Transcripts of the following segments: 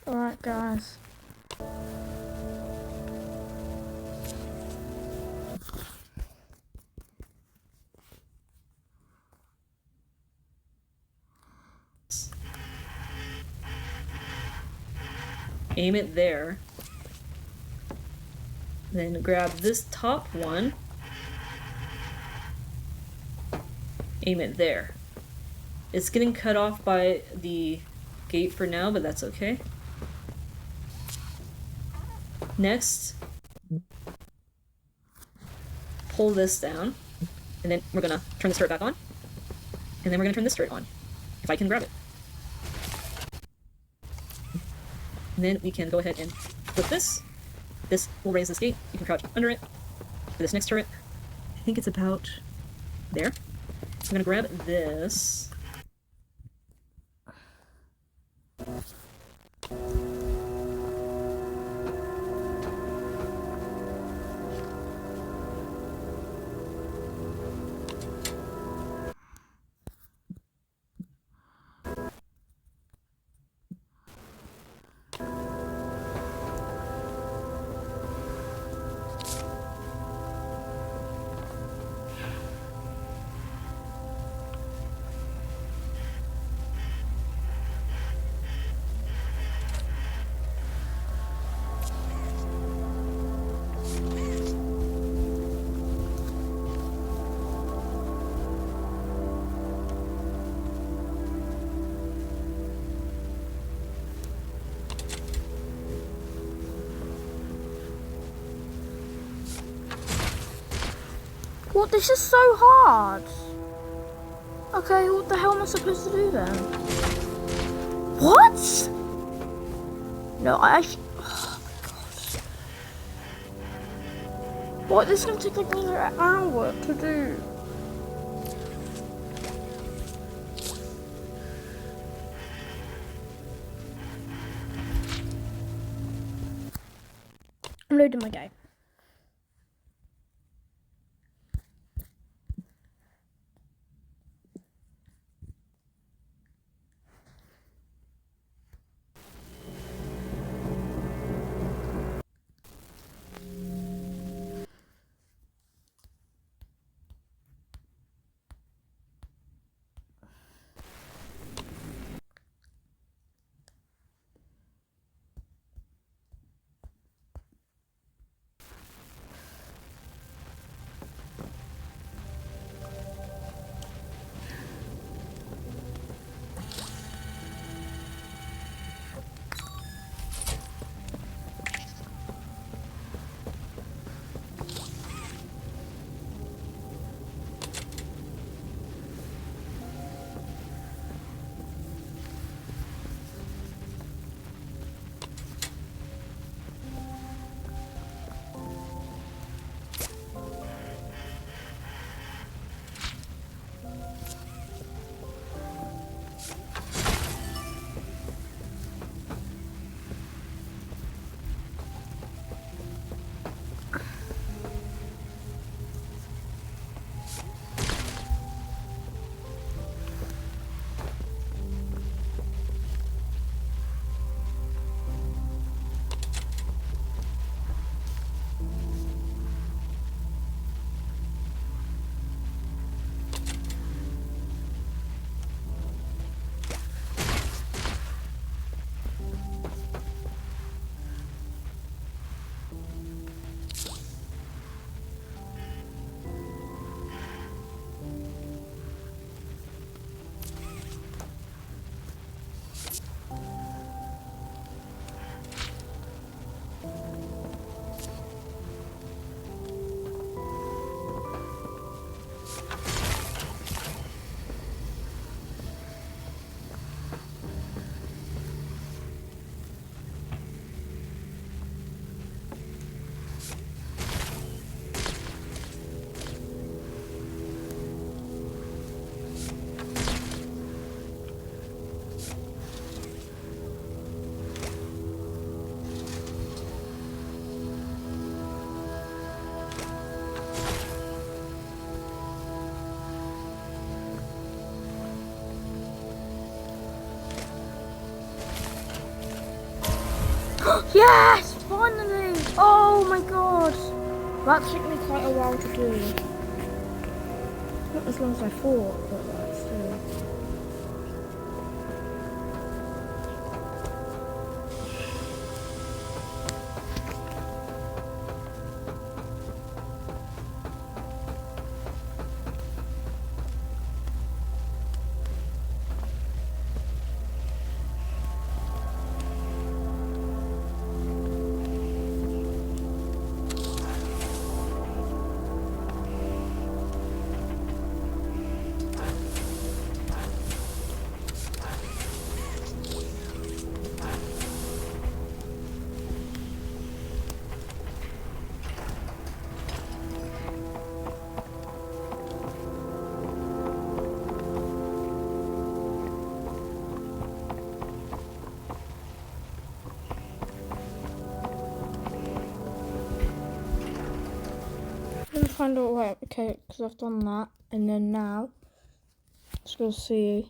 Alright, guys. Aim it there. Then grab this top one. Aim it there. It's getting cut off by the gate for now, but that's okay. Next, pull this down, and then we're gonna turn this turret back on, and then we're gonna turn this turret on, if I can grab it. And then we can go ahead and flip this. This will raise this gate. You can crouch under it for this next turret. I think it's about there. I'm gonna grab this. What? This is so hard. Okay, what the hell am I supposed to do then? What? No, I actually... Oh my gosh. What? This is going to take like another hour to do. I'm loading my game. Yes! Finally! Oh my god! That took me quite a while to do. Not as long as I thought, but like, still. Let me find out, right, okay, because I've done that, and then now, let's go see.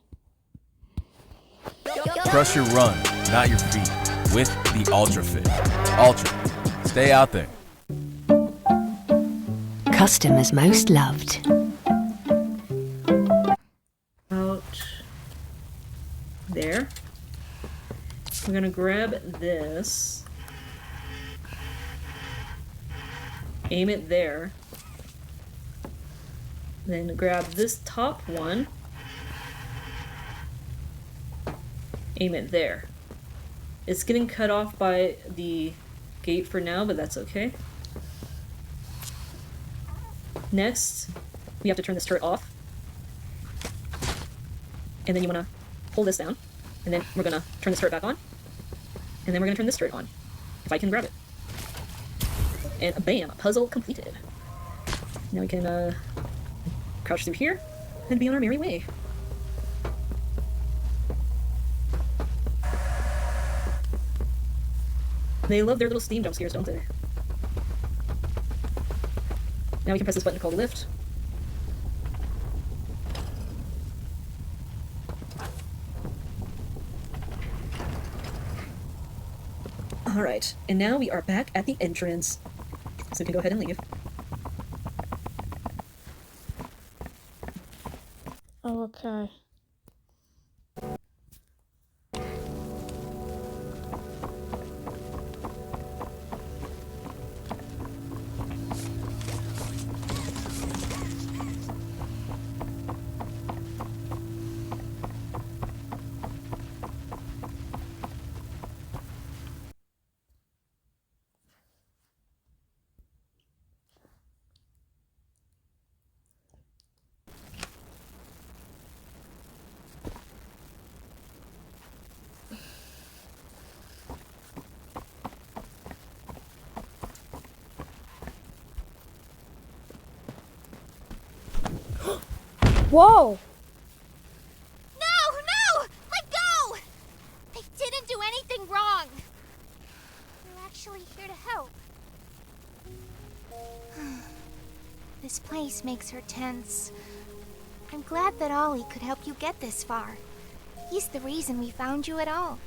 Crush your run, not your feet, with the Ultra Fit. Ultra, stay out there. Customers most loved. Out there. I'm gonna grab this. Aim it there. Then grab this top one. Aim it there. It's getting cut off by the gate for now, but that's okay. Next, we have to turn this turret off. And then you want to pull this down. And then we're going to turn this turret back on. And then we're going to turn this turret on. If I can grab it. And bam! Puzzle completed. Now we can crouch through here and be on our merry way. They love their little Steam jump scares, don't they? Now we can press this button called lift. Alright, and now we are back at the entrance. So we can go ahead and leave. Oh, okay. Whoa! No! No! Let go! They didn't do anything wrong. They're actually here to help. This place makes her tense. I'm glad that Ollie could help you get this far. He's the reason we found you at all.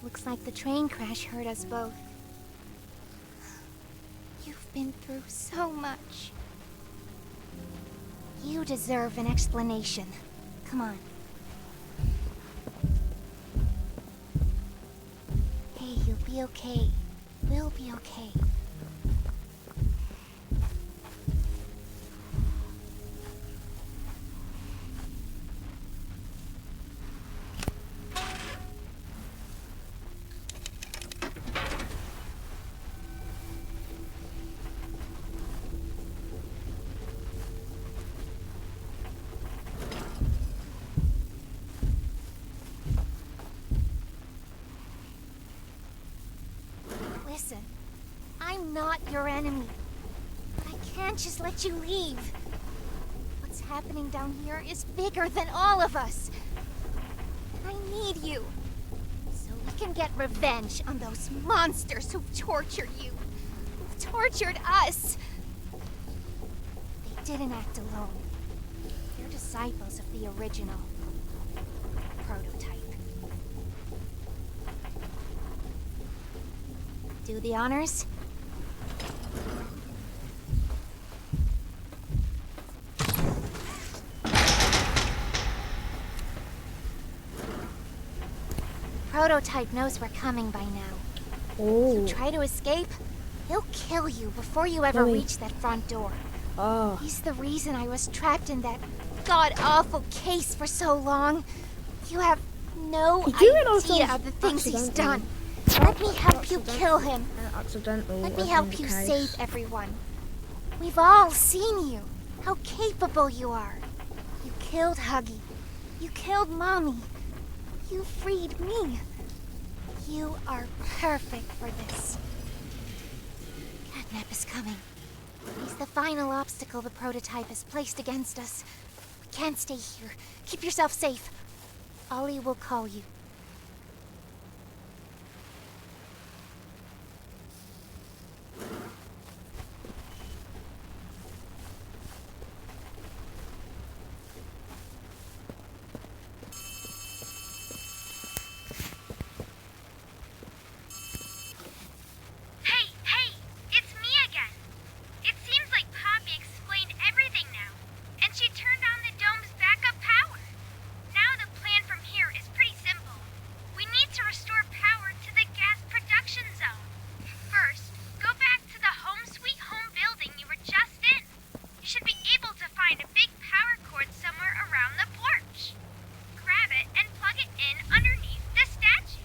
Looks like the train crash hurt us both. You've been through so much. You deserve an explanation. Come on. Hey, you'll be okay. We'll be okay. Listen, I'm not your enemy. But I can't just let you leave. What's happening down here is bigger than all of us. And I need you. So we can get revenge on those monsters who've tortured you. Who've tortured us. They didn't act alone. They're disciples of the original. prototype. Do the honors? Prototype knows we're coming by now. Oh. Try to escape, he'll kill you before you ever Really? reach that front door. Oh. He's the reason I was trapped in that god-awful case for so long. You have no Did you realize idea that of the was things he's accidental? done. Let me help you kill him. Accidental. Let me as in help the you case. save everyone. We've all seen you. How capable you are. You killed Huggy. You killed Mommy. You freed me. You are perfect for this. Catnap is coming. He's the final obstacle the prototype has placed against us. We can't stay here. Keep yourself safe. Ollie will call you. Hey, it's me again. It seems like Poppy explained everything now, and she turned on the dome's backup power. Now the plan from here is pretty simple. We need to restore power to the gas production zone. First, go back to the home sweet home building you were just in. You should be able to find a big power cord somewhere around the porch. Grab it and plug it in underneath the statue.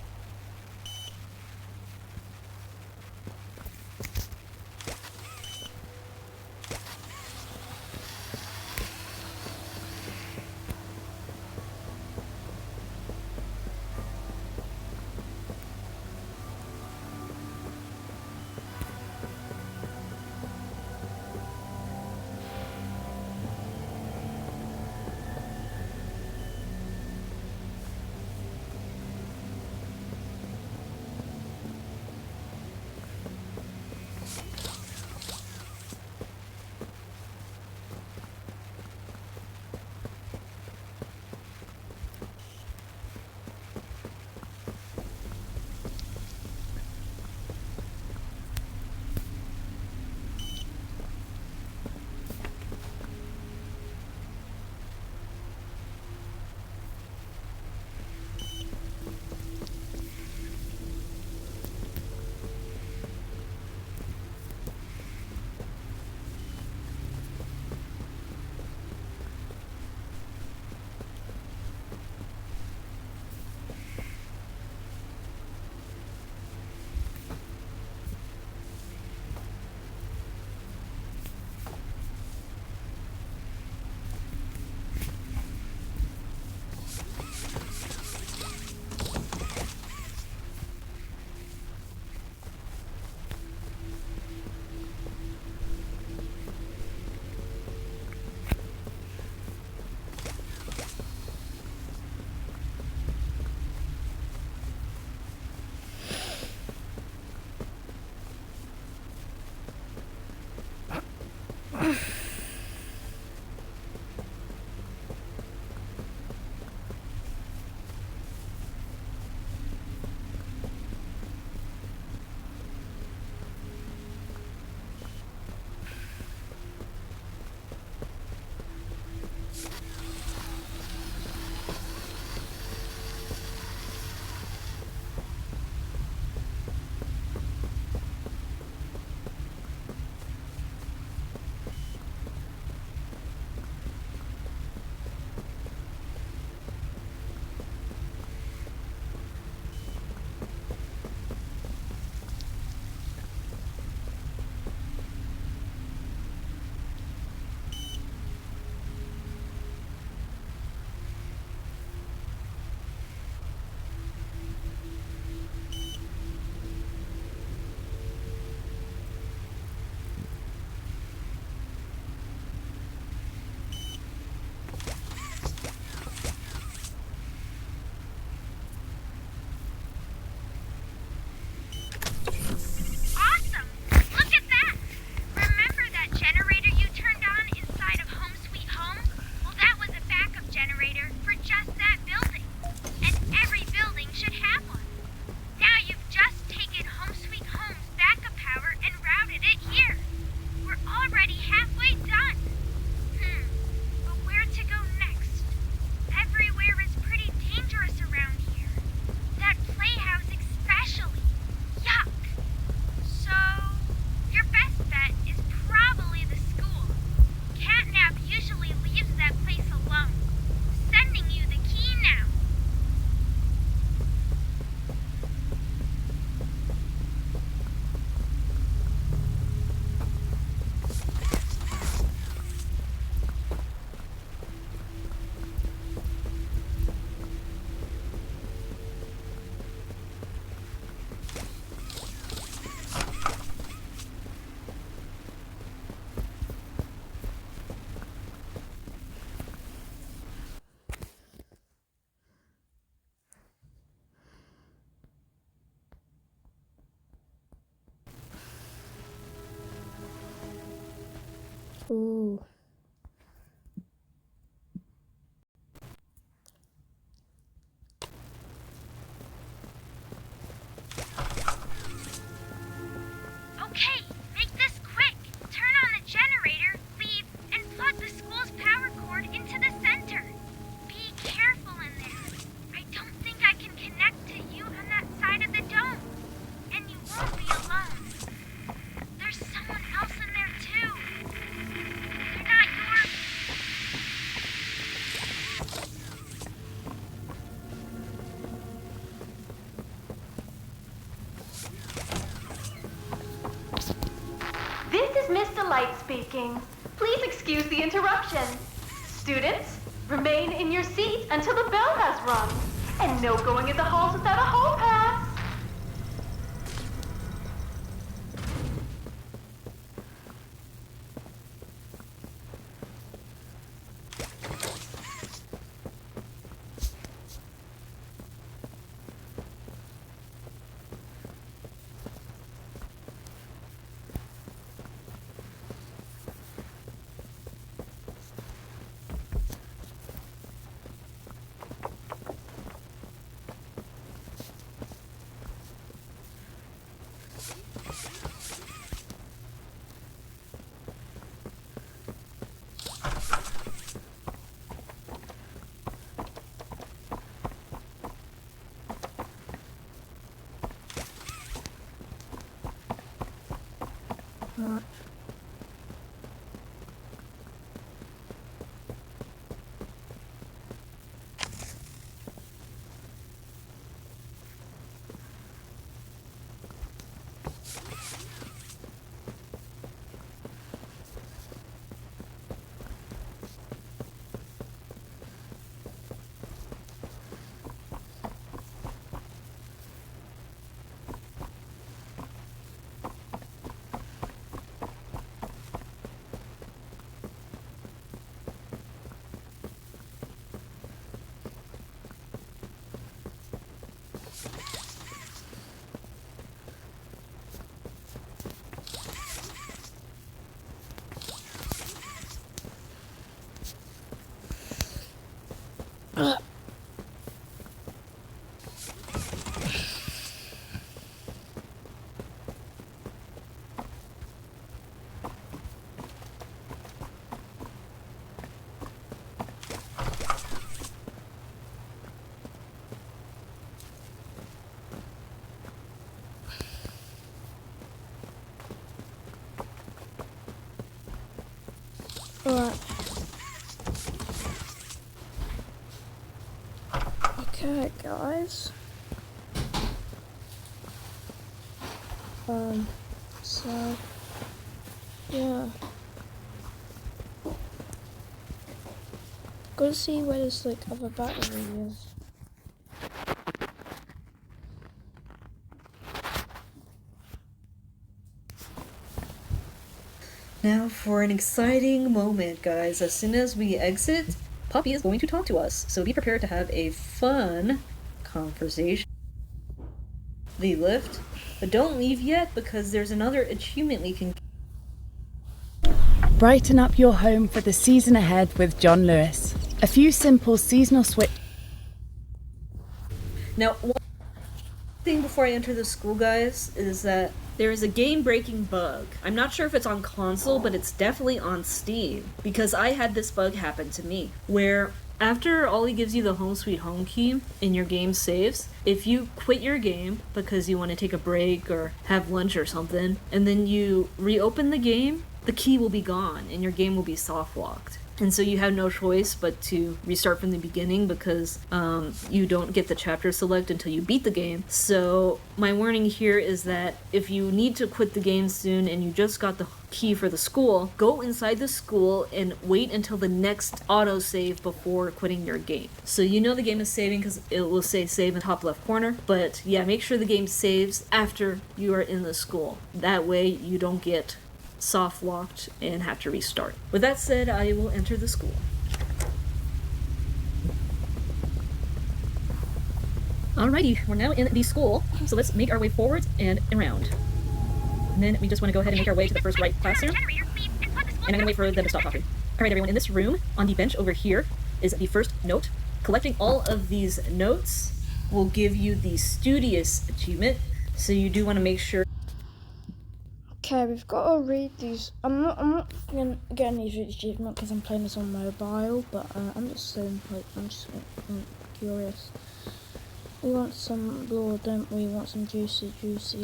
Ooh. Okay, make this quick. Turn on the generator, leave, and plug the school's power cord into the center. Be careful in there. I don't think I can connect to you on that side of the dome. And you won't be alone. There's someone else in there too. They're not your... This is Miss Delight speaking. Please excuse the interruption. Students, remain in your seats until the bell has rung. And no going in the halls without a hall pass. Alright. Okay, guys. So, yeah. Go see where this, like, other battery is. Now for an exciting moment, guys. As soon as we exit, Poppy is going to talk to us. So be prepared to have a fun conversation. The lift. But don't leave yet because there's another achievement we can... Brighten up your home for the season ahead with John Lewis. A few simple seasonal switch. Now, one thing before I enter the school, guys, is that there is a game-breaking bug. I'm not sure if it's on console, but it's definitely on Steam. Because I had this bug happen to me, where after Ollie gives you the home sweet home key in your game saves, if you quit your game because you want to take a break or have lunch or something, and then you reopen the game, the key will be gone and your game will be soft locked. And so you have no choice but to restart from the beginning because you don't get the chapter select until you beat the game. So my warning here is that if you need to quit the game soon and you just got the key for the school, go inside the school and wait until the next autosave before quitting your game. So you know the game is saving because it will say save in the top left corner, but yeah, make sure the game saves after you are in the school. That way you don't get soft locked and have to restart. With that said, I will enter the school. Alrighty, we're now in the school, so let's make our way forward and around. And then we just want to go ahead and make our way to the first right classroom. Generator, leave, and plug the and I'm gonna wait for them to stop talking. All right, everyone, in this room, on the bench over here, is the first note. Collecting all of these notes will give you the studious achievement, so you do want to make sure. Okay, we've got to read these. I'm not gonna get these achievement because I'm playing this on mobile, but I'm just curious. We want some lore, don't we? Want some juicy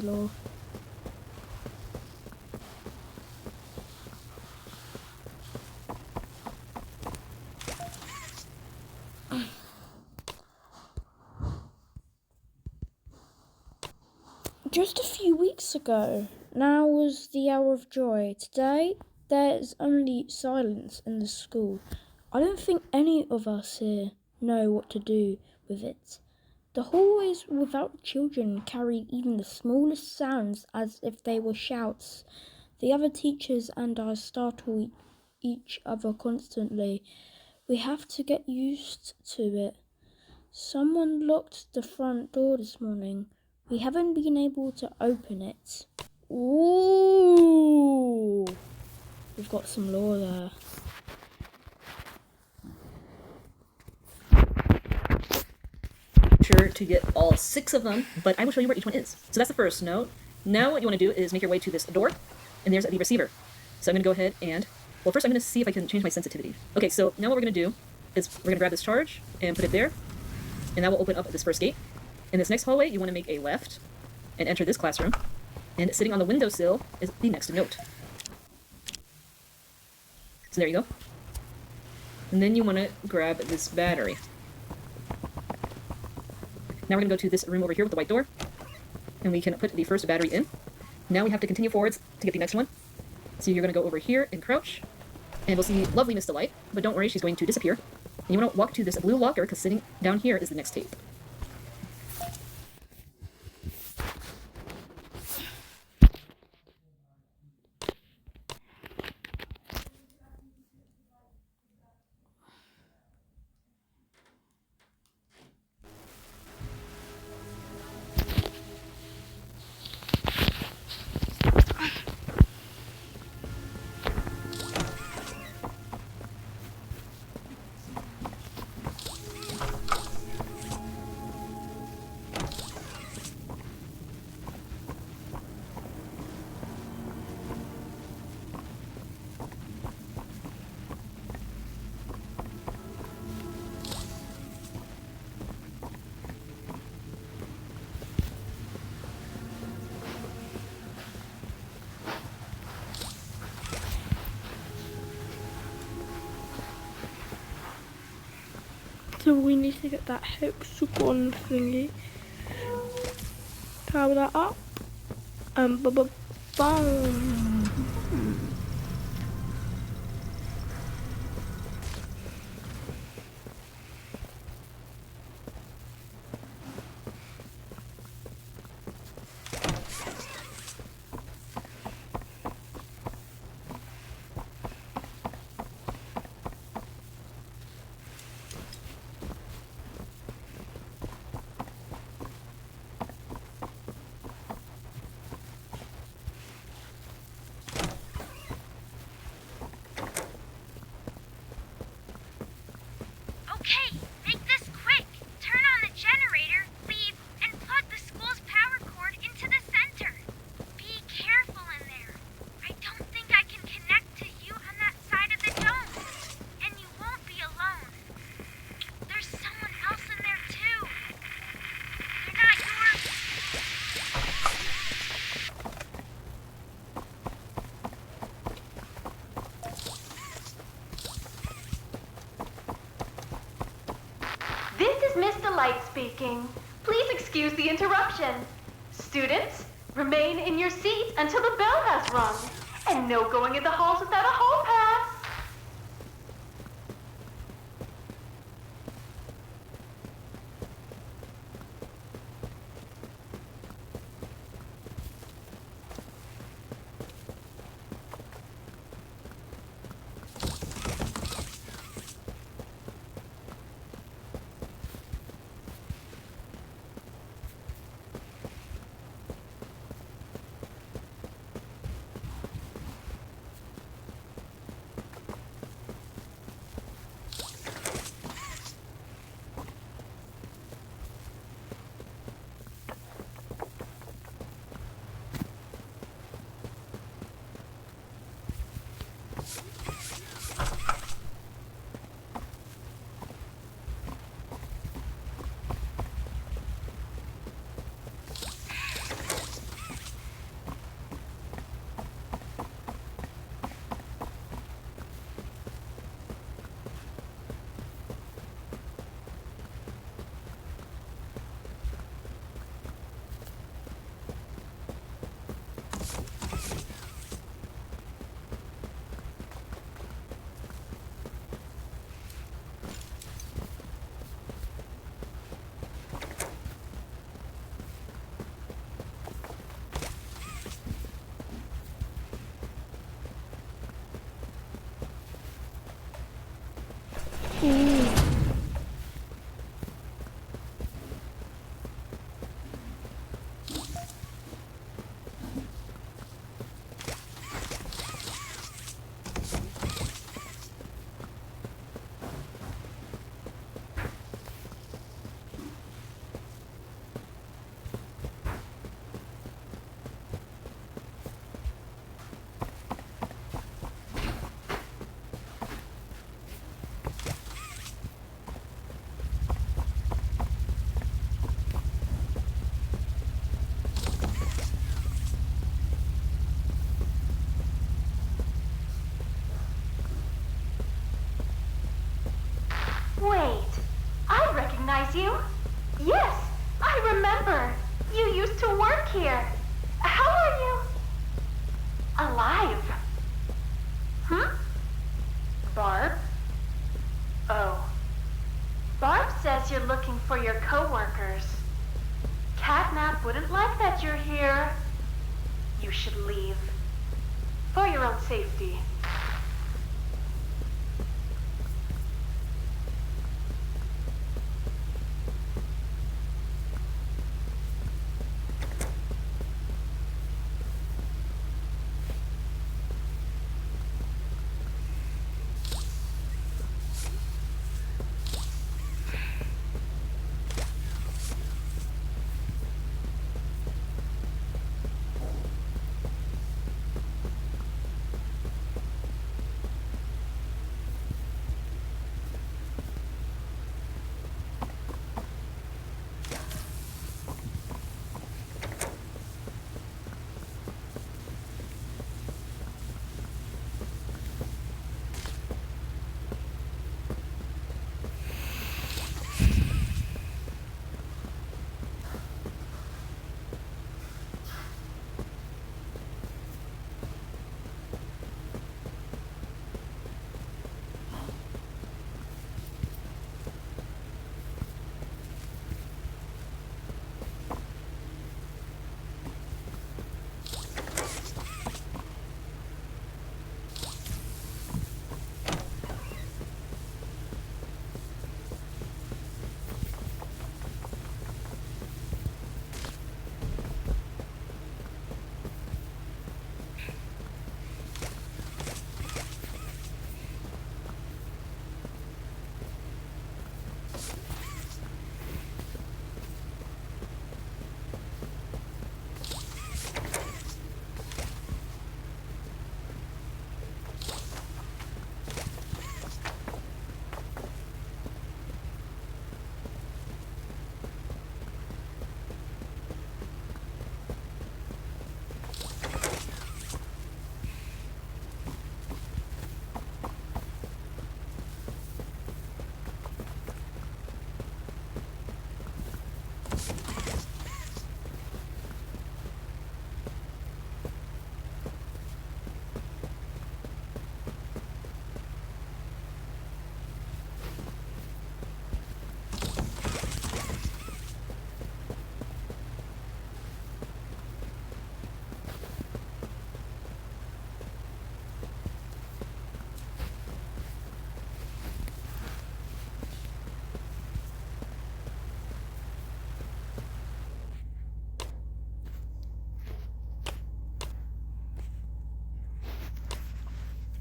lore. Just a few weeks ago, now was the hour of joy. Today, there's only silence in the school. I don't think any of us here know what to do with it. The hallways without children carry even the smallest sounds as if they were shouts. The other teachers and I startle each other constantly. We have to get used to it. Someone locked the front door this morning. We haven't been able to open it. Ooh! We've got some lore there. Sure to get all 6 of them, but I will show you where each one is. So that's the first note. Now what you want to do is make your way to this door, and there's the receiver. So I'm going to go ahead and, well, first I'm going to see if I can change my sensitivity. Okay, so now what we're going to do is we're going to grab this charge and put it there, and that will open up this first gate. In this next hallway, you want to make a left and enter this classroom, and sitting on the windowsill is the next note. So there you go. And then you want to grab this battery. Now we're going to go to this room over here with the white door, and we can put the first battery in. Now we have to continue forwards to get the next one. So you're going to go over here and crouch, and we'll see lovely Miss Delight, but don't worry, she's going to disappear. And you want to walk to this blue locker, because sitting down here is the next tape. So we need to get that hexagon thingy. Power that up. Boom. Okay, make this quick. Turn on the generator, leave, and plug the school's power cord into the center. Be careful in there. I don't think I can connect to you on that side of the dome. And you won't be alone. There's someone else in there too. They're not yours. This is Miss Delight speaking. Please excuse the interruption. Students, remain in your seats until the bell has rung. And no going in the halls without a hall pass. Wait, I recognize you. Yes, I remember. You used to work here. How are you? Alive. Hmm? Barb? Oh. Barb says you're looking for your coworkers. Catnap wouldn't like that you're here. You should leave. For your own safety.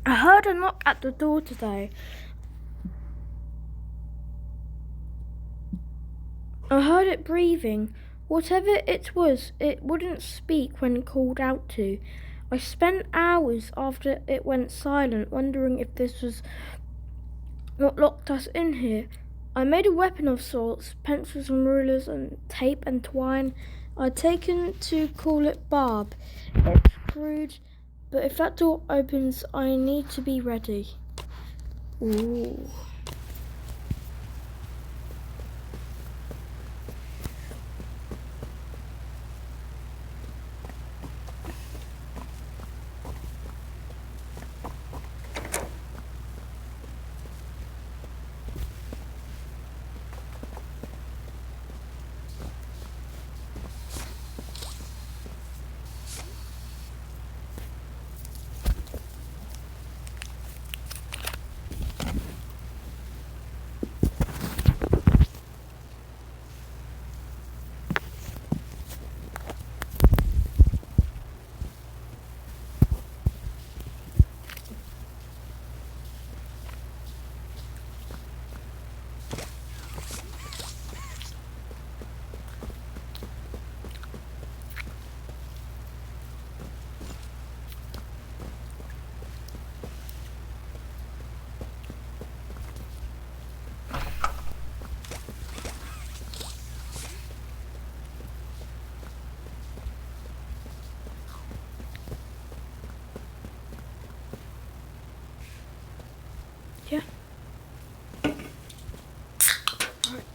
I heard a knock at the door today. I heard it breathing. Whatever it was, it wouldn't speak when called out to. I spent hours after it went silent wondering if this was what locked us in here. I made a weapon of sorts, pencils and rulers and tape and twine. I'd taken to call it Barb. It's crude, but if that door opens, I need to be ready. Ooh.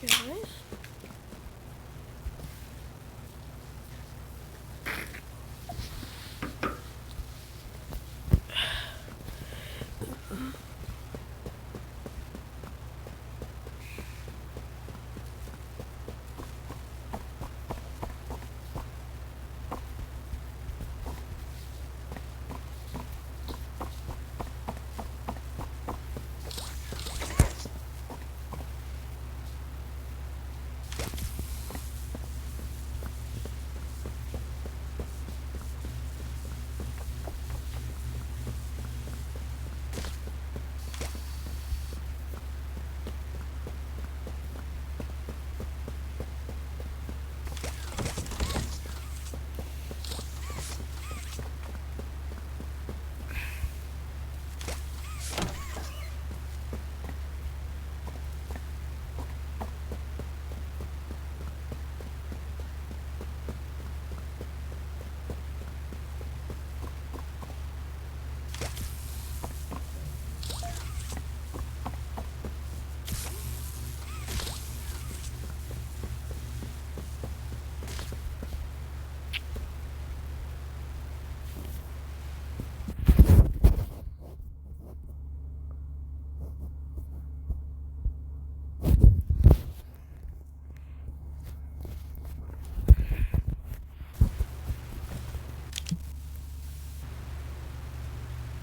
guys.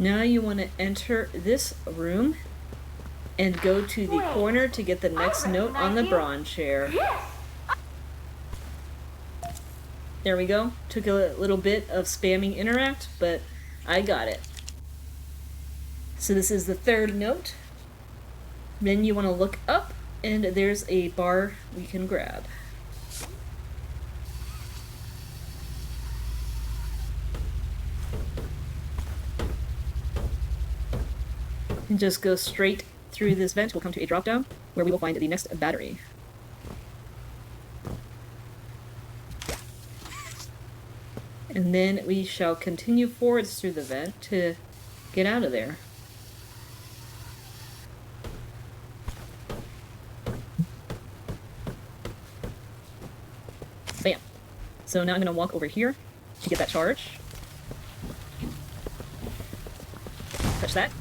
Now you want to enter this room and go to the corner to get the next note on the bronze chair. There we go. Took a little bit of spamming interact, but I got it. So this is the third note. Then you want to look up, and there's a bar we can grab. And just go straight through this vent. We'll come to a drop down where we will find the next battery. And then we shall continue forwards through the vent to get out of there. Bam. So now I'm going to walk over here to get that charge. Touch that.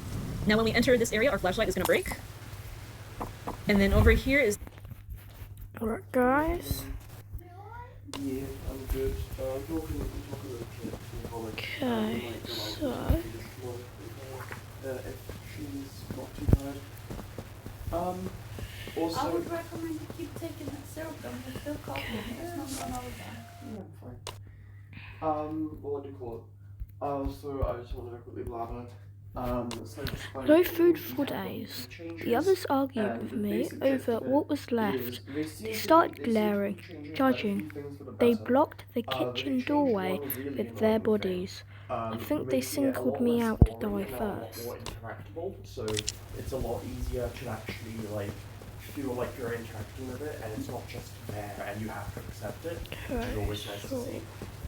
Now when we enter this area, our flashlight is going to break. And then over here is... Alright guys. Yeah, I'm good. Okay, so... If she's not too tired. Also... I would recommend you keep taking that syrup and you're still coughing. It's not gone over. Yeah, I'm fine. What do you call it? Also, I just wanted to quickly blabber. No food for days. The others argued with me over what was left. They started glaring, judging. They blocked the kitchen doorway with their bodies. I think they singled me out to die first. So it's a lot easier to actually feel like you're interacting with it, and it's not just there and you have to accept it, which is always nice to see.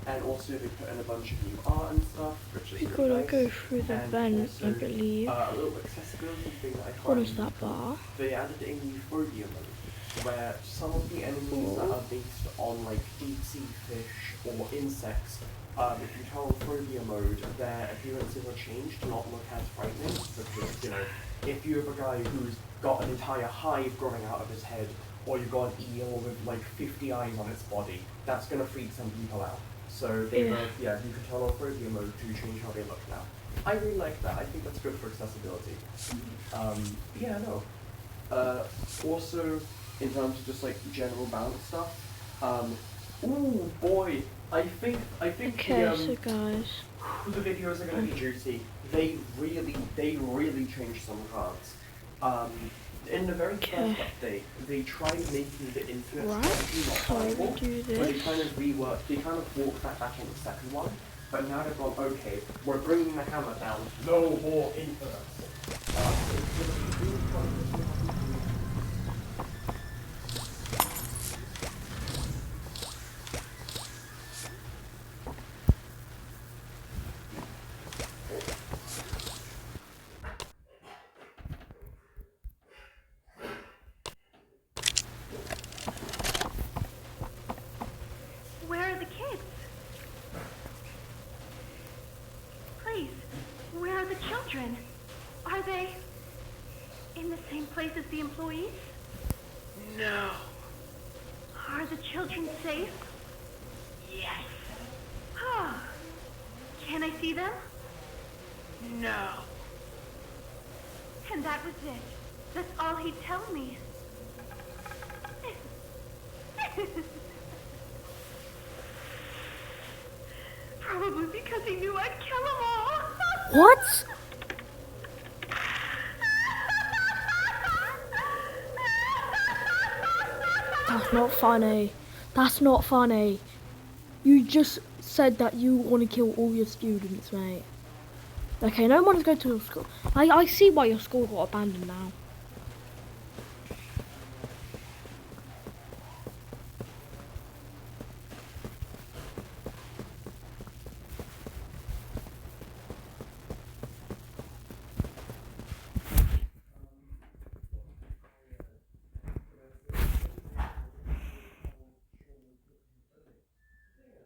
And also they put in a bunch of new art and stuff, which is We really gotta nice. go through the vent, I believe. A little accessibility thing that I What find is that bar? they added a new phobia mode, where some of the enemies that are based on deep sea fish or insects, if you tell phobia mode, their appearances are changed to not look as frightening, because, if you have a guy who's got an entire hive growing out of his head, or you've got an eel with 50 eyes on its body, that's gonna freak some people out. So they you can tell phobia mode to change how they look now. I really like that. I think that's good for accessibility. Also, in terms of just general balance stuff, ooh boy, I think Okay, so guys. the videos are gonna be juicy. They really changed some cards. In the very first update, they tried making the infinite strategy not viable, but they kind of walked that back in the second one. But now they've gone, okay, we're bringing the hammer down, no more infinites. places the employees? No. Are the children safe? Yes. Ah. Can I see them? No. And that was it. That's all he'd tell me. Probably because he knew I'd kill them all. What? That's not funny. That's not funny. You just said that you want to kill all your students, mate. Okay, no one's going to your school. I see why your school got abandoned now.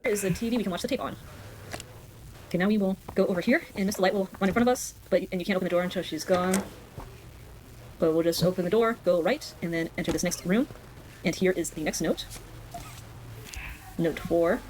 Here is the TV we can watch the tape on. Okay, now we will go over here, and Miss Light will run in front of us, and you can't open the door until she's gone. But we'll just open the door, go right, and then enter this next room. And here is the next note. Note 4.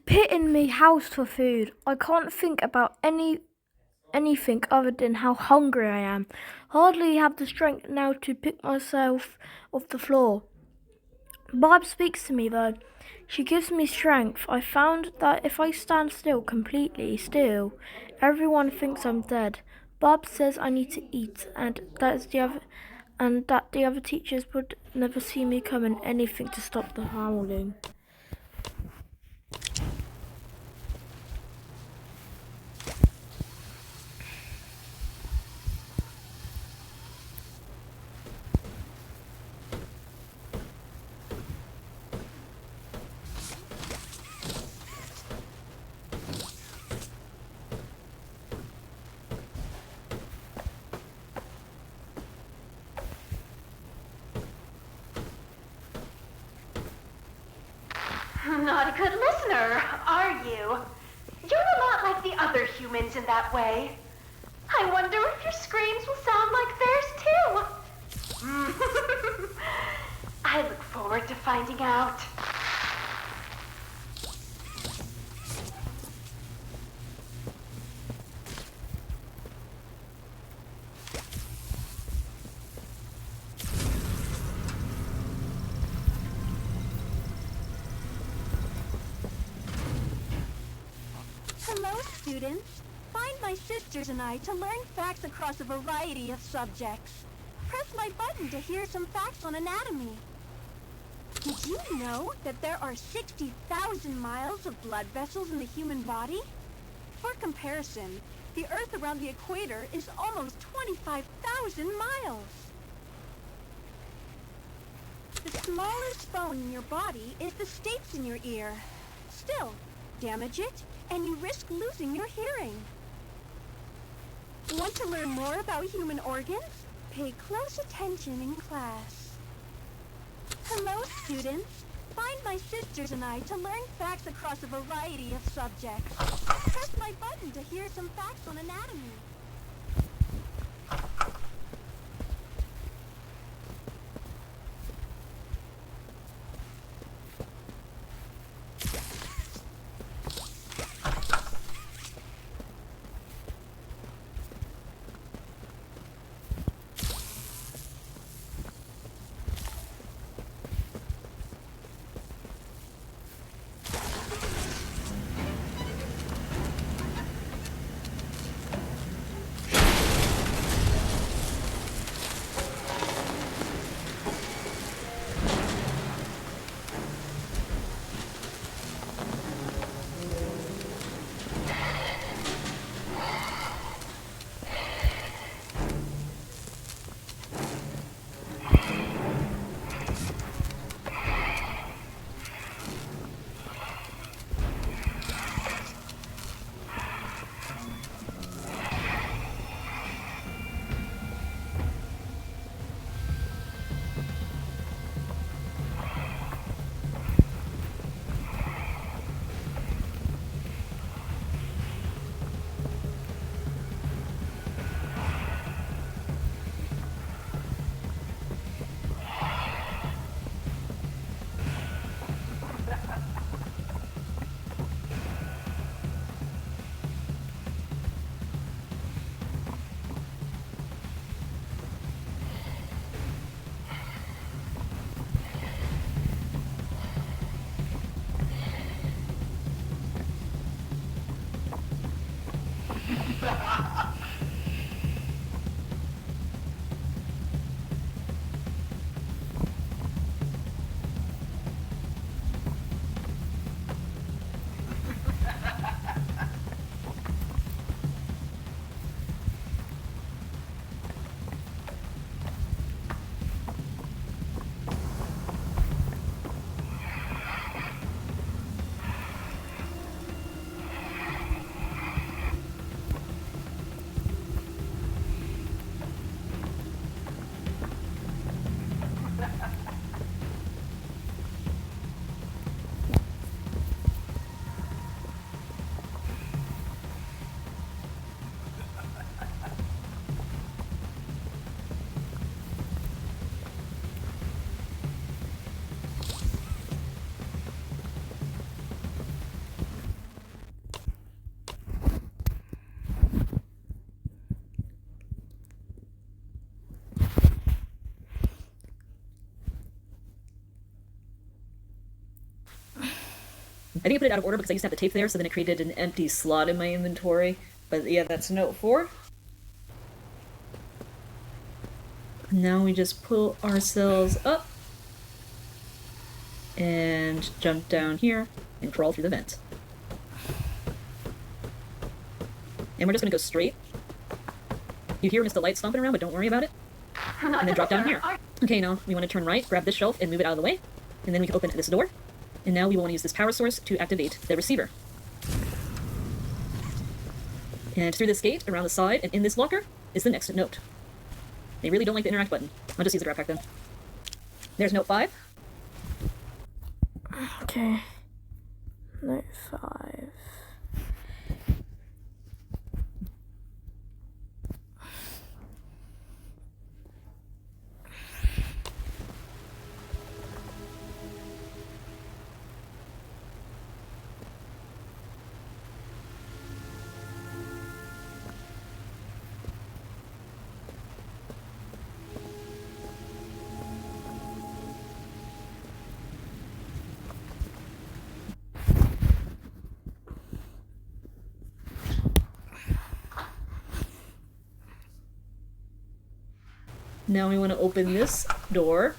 Pit in me housed for food. I can't think about anything other than how hungry I am. Hardly have the strength now to pick myself off the floor. Barb speaks to me though. She gives me strength. I found that if I stand still, completely still, everyone thinks I'm dead. Barb says I need to eat, and that the other teachers would never see me coming anything to stop the howling. Not a good listener, are you? You're a lot like the other humans in that way. I wonder if your screams will sound like theirs too. I look forward to finding out. Hello, students. Find my sisters and I to learn facts across a variety of subjects. Press my button to hear some facts on anatomy. Did you know that there are 60,000 miles of blood vessels in the human body? For comparison, the Earth around the equator is almost 25,000 miles. The smallest bone in your body is the stapes in your ear. Still, damage it, and you risk losing your hearing. Want to learn more about human organs? Pay close attention in class. Hello, students. Find my sisters and I to learn facts across a variety of subjects. Press my button to hear some facts on anatomy. I think I put it out of order because I used to have the tape there, so then it created an empty slot in my inventory. But yeah, that's note 4. Now we just pull ourselves up and jump down here and crawl through the vent. And we're just gonna go straight. You hear Mr. Light stomping around, but don't worry about it. And then drop down here. Okay, now we want to turn right, grab this shelf, and move it out of the way. And then we can open this door. And now we will want to use this power source to activate the receiver. And through this gate, around the side, and in this locker, is the next note. They really don't like the interact button. I'll just use the grab pack then. There's note 5. Okay. Note 5. Now we want to open this door.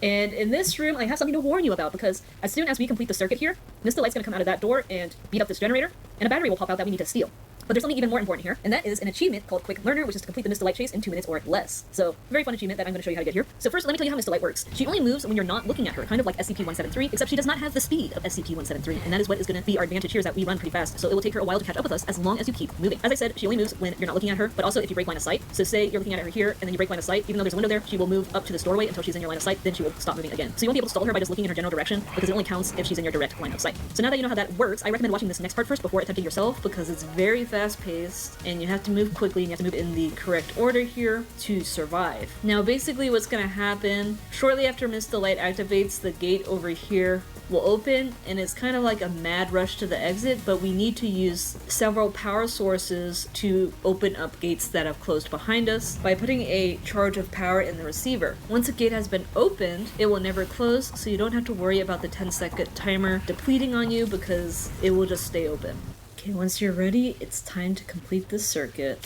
And in this room, I have something to warn you about, because as soon as we complete the circuit here, Mr. Light's going to come out of that door and beat up this generator, and a battery will pop out that we need to steal. But there's something even more important here, and that is an achievement called Quick Learner, which is to complete the Mr. Light chase in 2 minutes or less. So, very fun achievement that I'm going to show you how to get here. So first, let me tell you how Mr. Light works. She only moves when you're not looking at her, kind of like SCP-173, except she does not have the speed of SCP-173, and that is what is going to be our advantage here, is that we run pretty fast, so it will take her a while to catch up with us as long as you keep moving. As I said, she only moves when you're not looking at her, but also if you break line of sight. So say you're looking at her here, and then you break line of sight, even though there's a window there, she will move up to this doorway until she's in your line of sight, then she will stop moving again. So you won't be able to stall her by just looking in her general direction, because it only counts if she's in your direct line of sight. So now that you know how that works, I recommend watching this next part first before attempting yourself, because it's very fast-paced, and you have to move quickly, and you have to move in the correct order here to survive. Now basically what's going to happen, shortly after Mr. Light activates, the gate over here will open, and it's kind of like a mad rush to the exit, but we need to use several power sources to open up gates that have closed behind us by putting a charge of power in the receiver. Once a gate has been opened, it will never close, so you don't have to worry about the 10-second timer depleting on you, because it will just stay open. Okay, once you're ready, it's time to complete this circuit.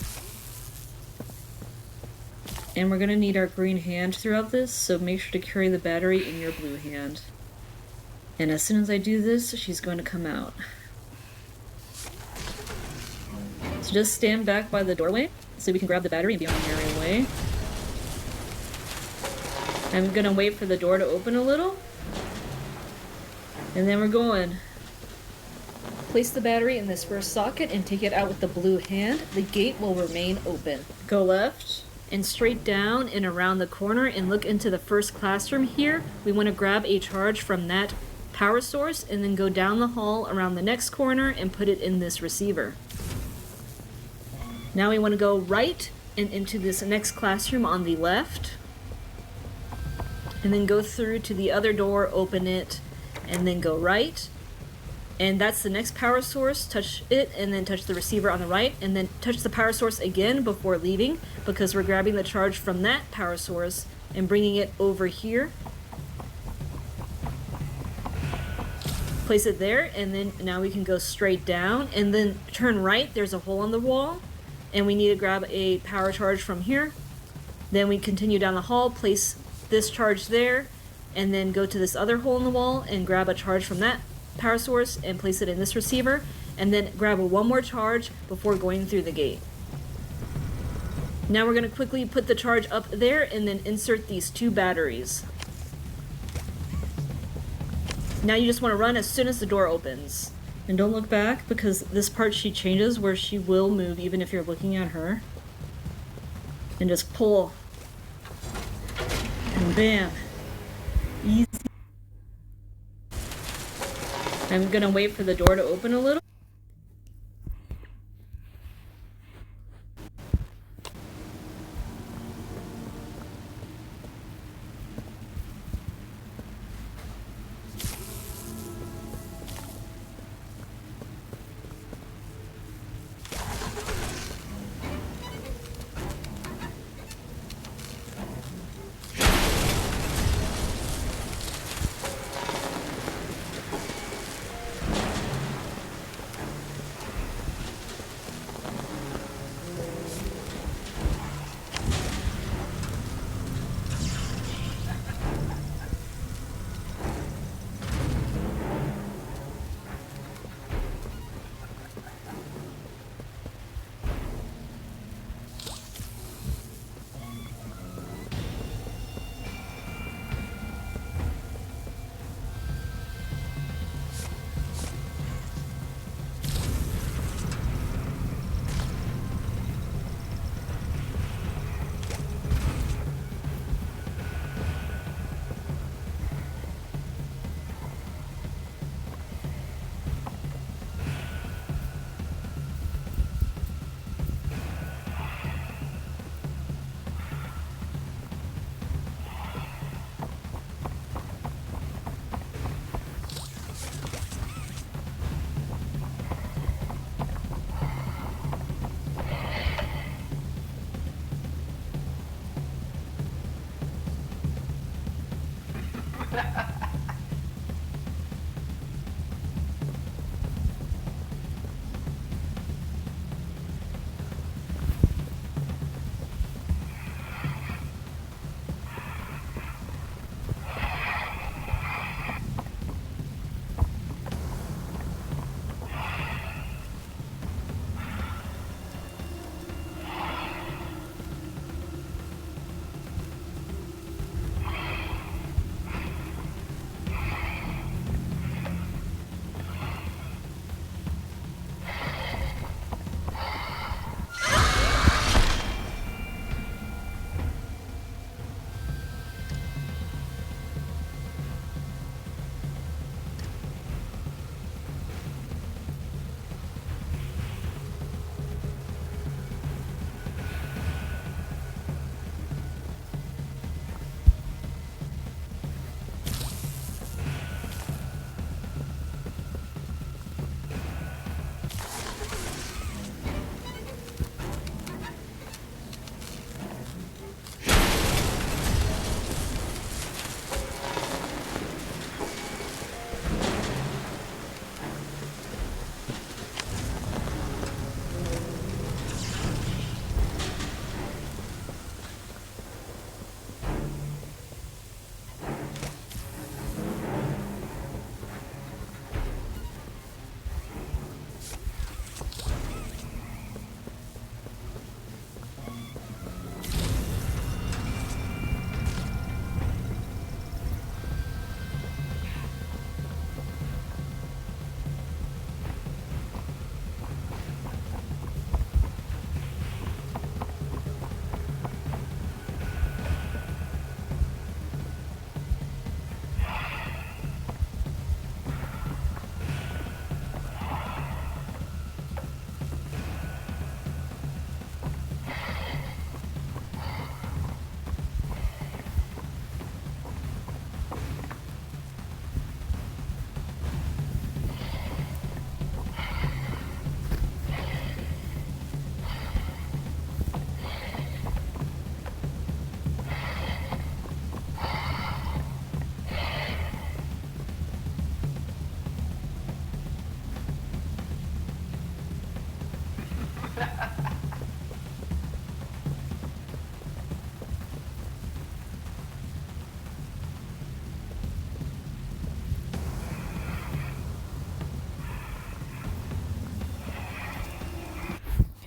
And we're gonna need our green hand throughout this, so make sure to carry the battery in your blue hand. And as soon as I do this, she's going to come out. So just stand back by the doorway so we can grab the battery and be on our merry way. I'm gonna wait for the door to open a little. And then we're going. Place the battery in this first socket and take it out with the blue hand. The gate will remain open. Go left and straight down and around the corner and look into the first classroom here. We want to grab a charge from that power source and then go down the hall around the next corner and put it in this receiver. Now we want to go right and into this next classroom on the left, and then go through to the other door, open it, and then go right. And that's the next power source. Touch it and then touch the receiver on the right, and then touch the power source again before leaving, because we're grabbing the charge from that power source and bringing it over here. Place it there, and then now we can go straight down and then turn right. There's a hole in the wall, and we need to grab a power charge from here. Then we continue down the hall, place this charge there, and then go to this other hole in the wall and grab a charge from that power source and place it in this receiver, and then grab one more charge before going through the gate. Now we're going to quickly put the charge up there and then insert these 2 batteries. Now you just want to run as soon as the door opens. And don't look back, because this part she changes where she will move even if you're looking at her. And just pull. And bam. Easy. I'm gonna wait for the door to open a little.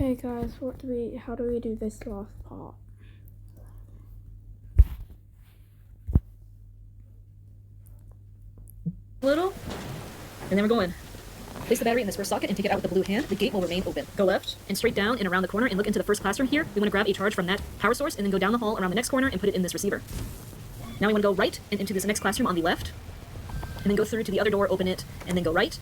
Okay guys, how do we do this last part? Little, and then we're going. Place the battery in this first socket and take it out with the blue hand. The gate will remain open. Go left and straight down and around the corner and look into the first classroom here. We want to grab a charge from that power source and then go down the hall around the next corner and put it in this receiver. Now we want to go right and into this next classroom on the left, and then go through to the other door, open it, and then go right.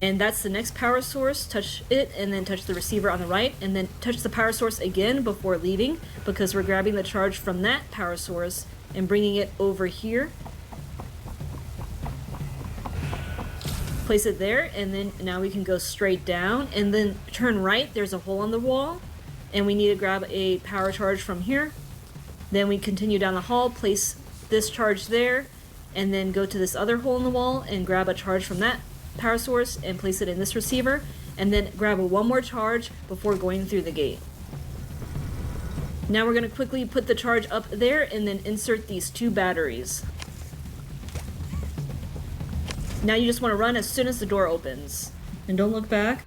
And that's the next power source. Touch it and then touch the receiver on the right, and then touch the power source again before leaving, because we're grabbing the charge from that power source and bringing it over here. Place it there, and then now we can go straight down and then turn right. There's a hole on the wall and we need to grab a power charge from here. Then we continue down the hall, place this charge there, and then go to this other hole in the wall and grab a charge from that power source and place it in this receiver, and then grab one more charge before going through the gate. Now we're going to quickly put the charge up there and then insert these 2 batteries. Now you just want to run as soon as the door opens. And don't look back.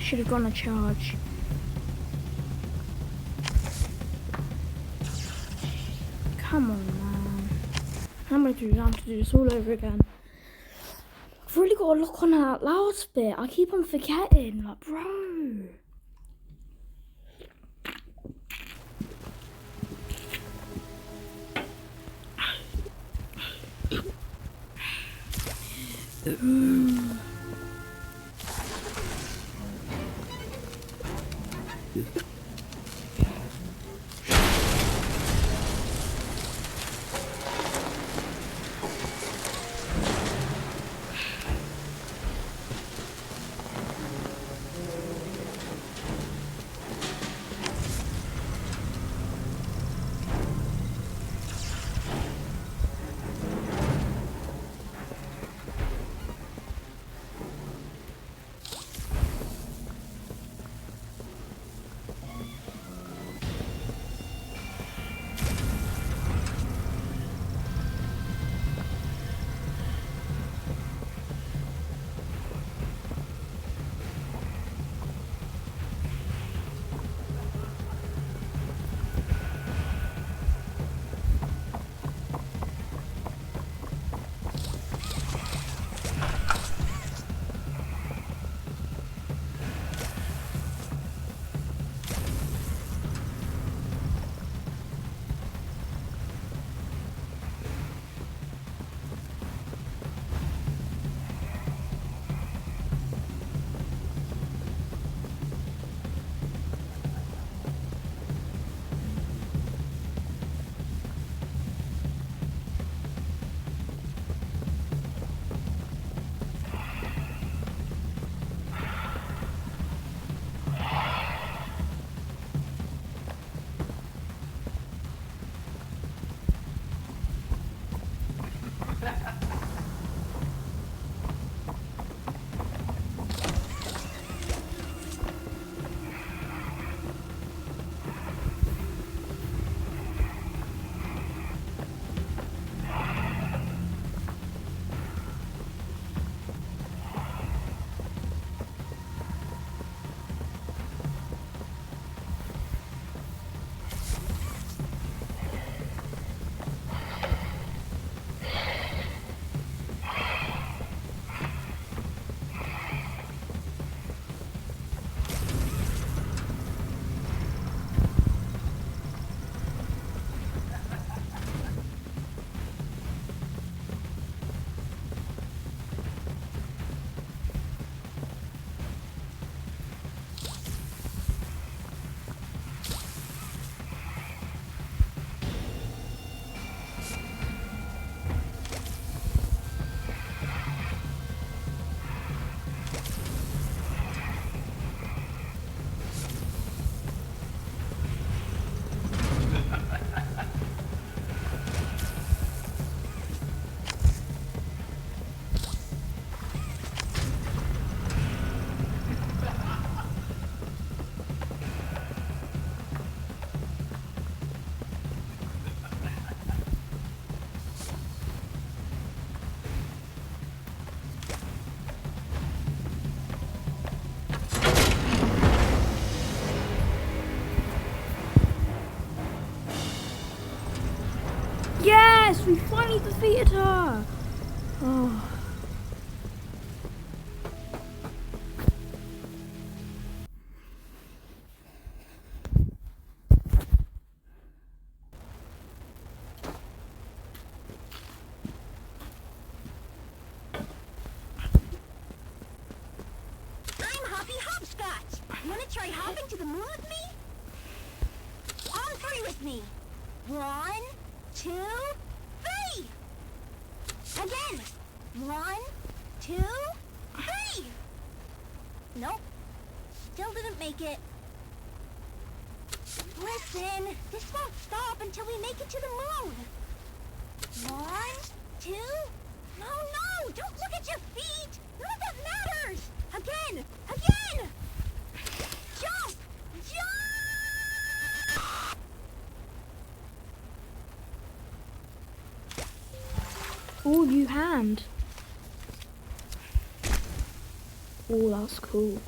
Should have gone a charge. Come on, man. How many times do I have to do this all over again? I've really got to look on that last bit. I keep on forgetting. Like, bro. Yes, we finally defeated her! Oh. I'm Hoppy Hopscotch! Wanna try hopping to the moon with me? On three with me. 1, 2, 3! Again! 1, 2, 3! Nope. Still didn't make it. Listen, this won't stop until we make it to the moon. 1, 2... No! Don't look at your feet! None of that matters! Again! Jump! Oh, you hand. Oh, that's cool.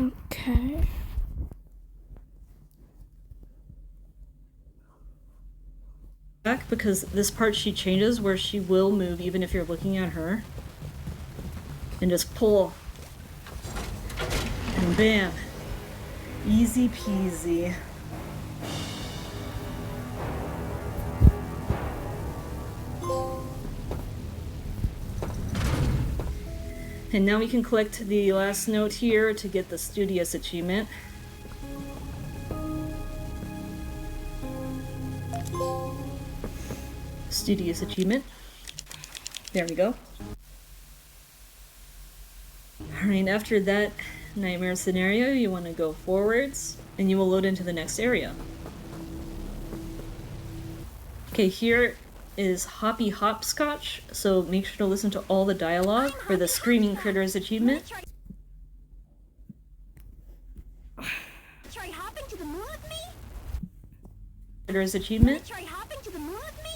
Okay. Back because this part she changes where she will move even if you're looking at her. And just pull. And bam. Easy peasy. And now we can collect the last note here to get the Studious achievement. Studious achievement. There we go. Alright, after that nightmare scenario, you want to go forwards, and you will load into the next area. Okay, here is Hoppy Hopscotch, so make sure to listen to all the dialogue for the Screaming Critters achievement. Try hopping to the moon with me? Critters achievement. Try hopping to the moon with me?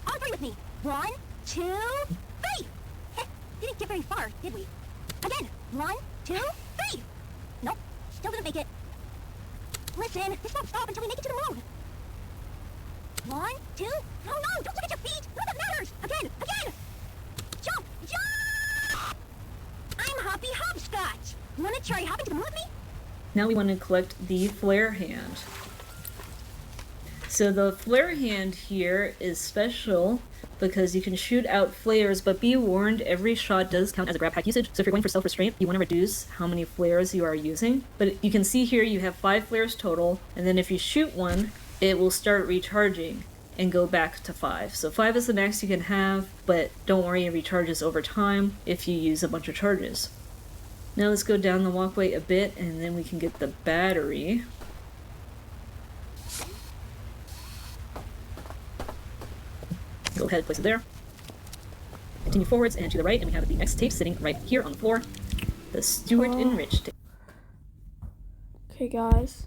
All three with me. 1, 2, 3. Didn't get very far, did we? Again. 1, 2, 3. Nope. Still didn't make it. Listen, this won't stop until we make it to the moon. 1, 2. No, don't look at your feet. None of that matters. Again. Jump. I'm Hoppy Hopscotch. You want to try hopping to the moon with me? Now we want to collect the Flare Hand. So the Flare Hand here is special because you can shoot out flares, but be warned, every shot does count as a grab pack usage. So if you're going for self-restraint, you want to reduce how many flares you are using. But you can see here you have 5 flares total, and then if you shoot one, it will start recharging and go back to 5. So 5 is the max you can have, but don't worry, it recharges over time if you use a bunch of charges. Now let's go down the walkway a bit, and then we can get the battery. Go ahead, place it there. Continue forwards and to the right, and we have the next tape sitting right here on the floor. The Stuart and Rich tape. Okay, guys.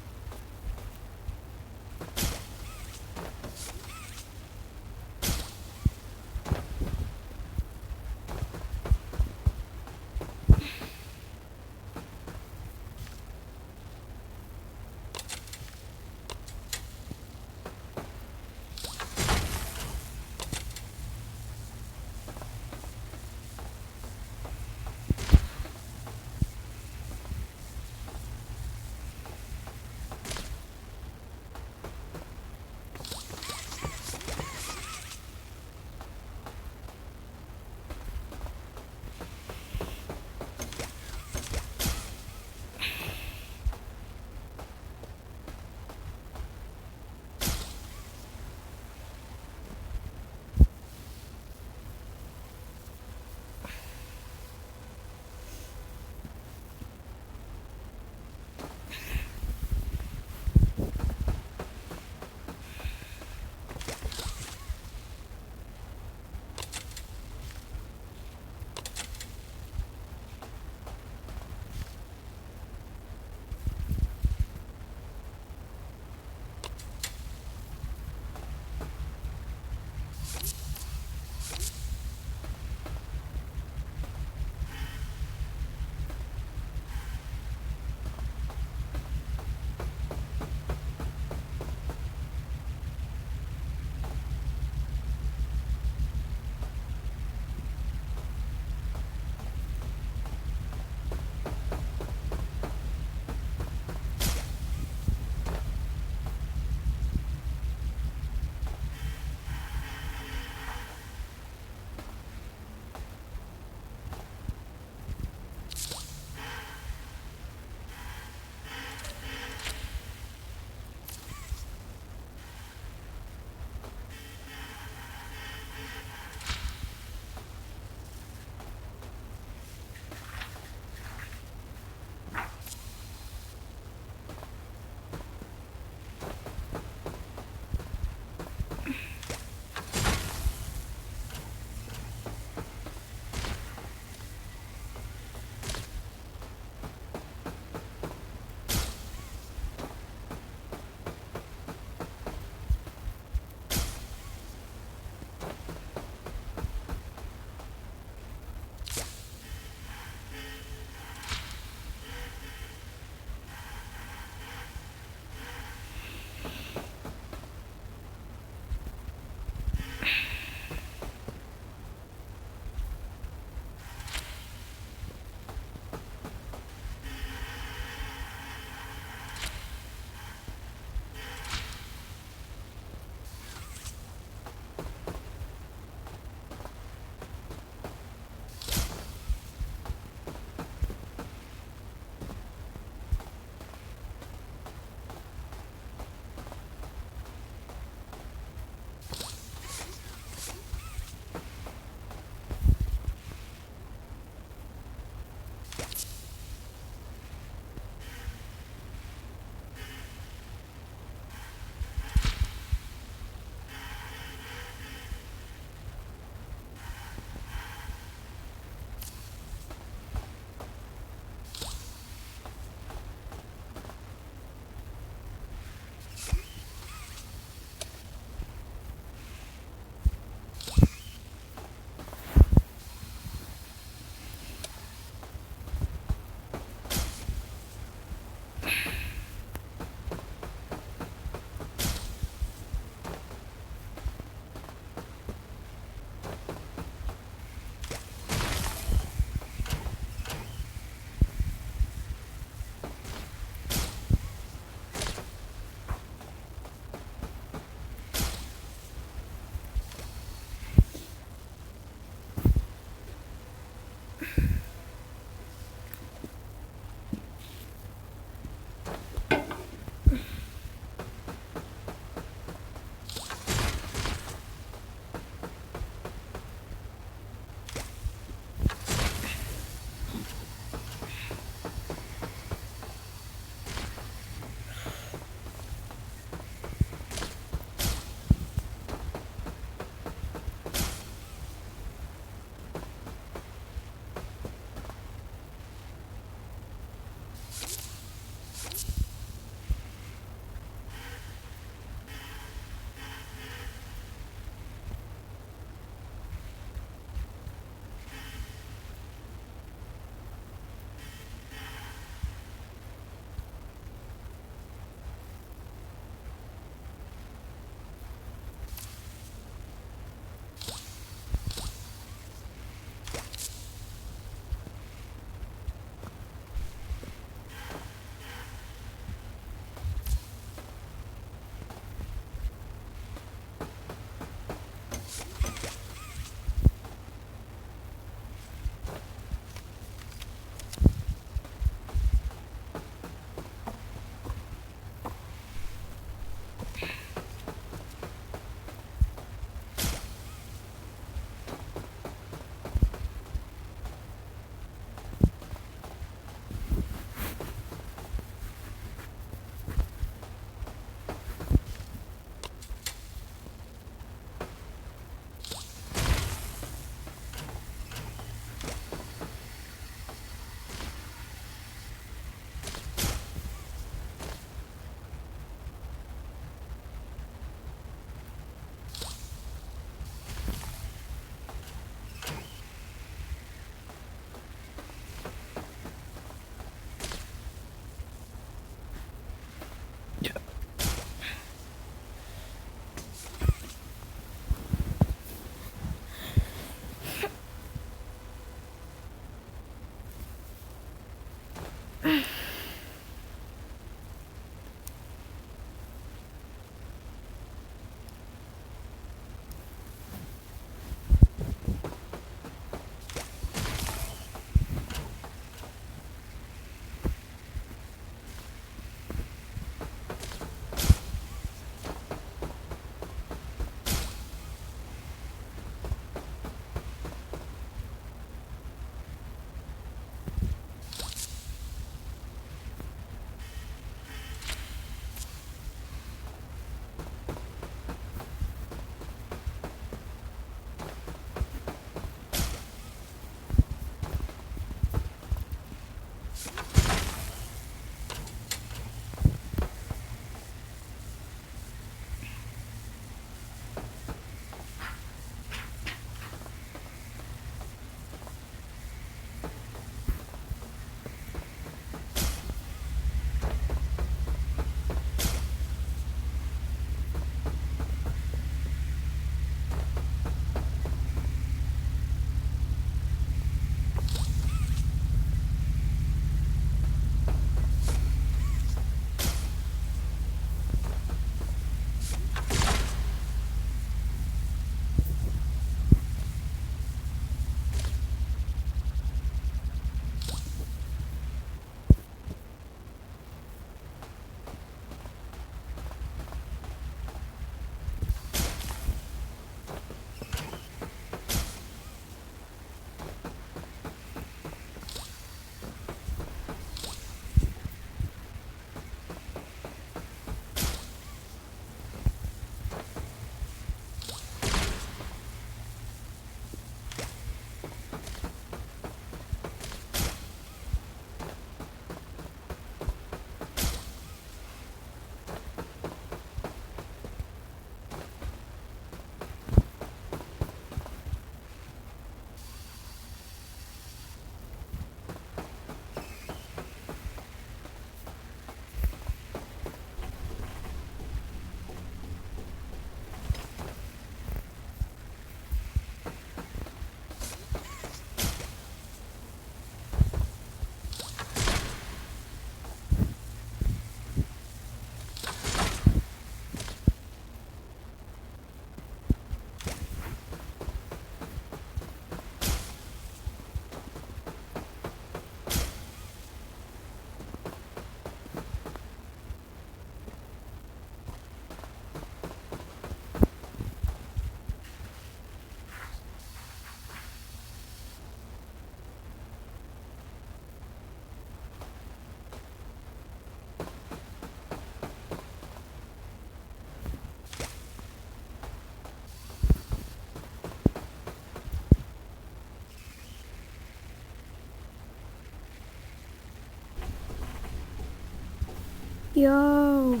Yo.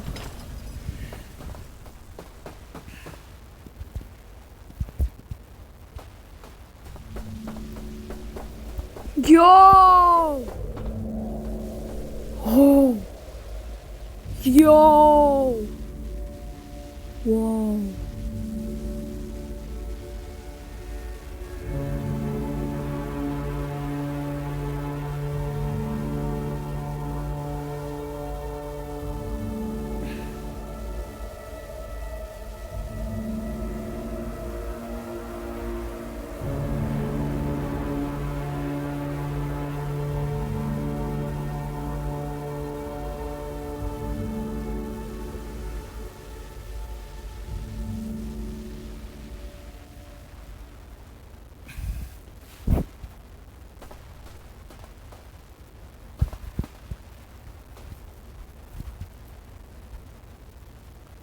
Yo. Oh. Yo. Whoa.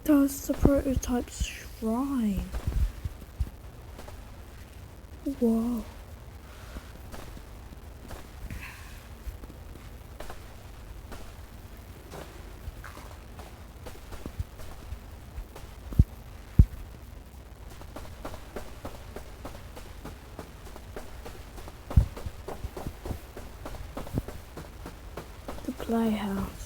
That's the prototype shrine. Whoa. The playhouse.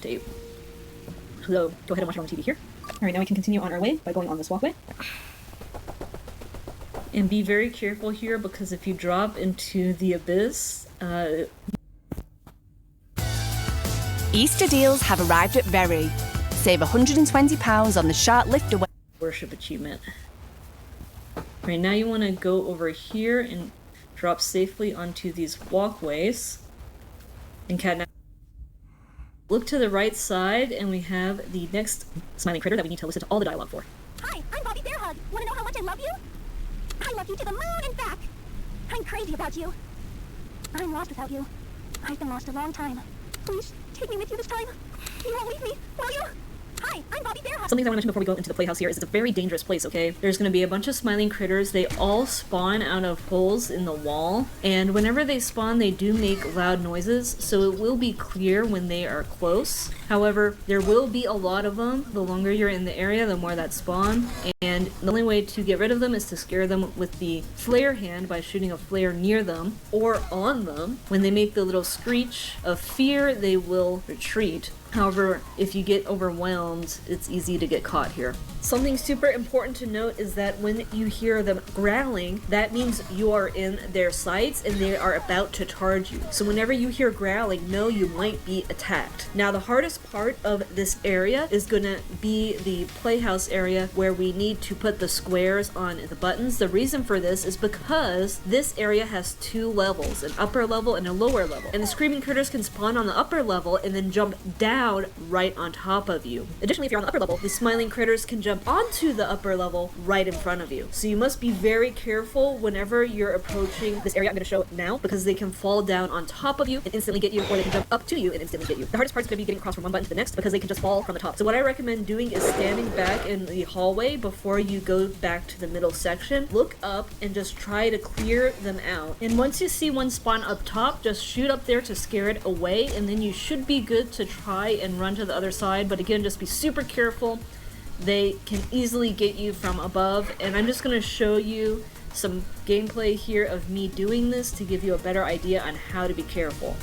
update. So go ahead and watch it on the TV here. Alright, now we can continue on our way by going on this walkway. And be very careful here, because if you drop into the abyss, Easter deals have arrived at Very. Save £120 on the Shark Lift Away worship achievement. Right, now you want to go over here and drop safely onto these walkways. And Cat, look to the right side, and we have the next smiling critter that we need to listen to all the dialogue for. Hi, I'm Bobby Bearhug. Want to know how much I love you? I love you to the moon and back. I'm crazy about you. I'm lost without you. I've been lost a long time. Please, take me with you this time. You won't leave me, will you? Hi, I'm Bobby Bearhug. Something I want to mention before we go into the playhouse here is it's a very dangerous place, okay? There's going to be a bunch of smiling critters. They all spawn out of holes in the wall, and whenever they spawn, they do make loud noises, so it will be clear when they are close. However, there will be a lot of them. The longer you're in the area, the more that spawn, and the only way to get rid of them is to scare them with the flare hand by shooting a flare near them or on them. When they make the little screech of fear, they will retreat. However, if you get overwhelmed, it's easy to get caught here. Something super important to note is that when you hear them growling, that means you are in their sights and they are about to charge you. So whenever you hear growling, know you might be attacked. Now, the hardest part of this area is gonna be the playhouse area where we need to put the squares on the buttons. The reason for this is because this area has 2 levels, an upper level and a lower level. And the screaming critters can spawn on the upper level and then jump down right on top of you. Additionally, if you're on the upper level, the smiling critters can jump onto the upper level right in front of you. So you must be very careful whenever you're approaching this area I'm going to show now, because they can fall down on top of you and instantly get you, or they can jump up to you and instantly get you. The hardest part is going to be getting across from one button to the next, because they can just fall from the top. So what I recommend doing is standing back in the hallway before you go back to the middle section. Look up and just try to clear them out. And once you see one spawn up top, just shoot up there to scare it away, and then you should be good to try and run to the other side. But again, just be super careful. They can easily get you from above, and I'm just going to show you some gameplay here of me doing this to give you a better idea on how to be careful.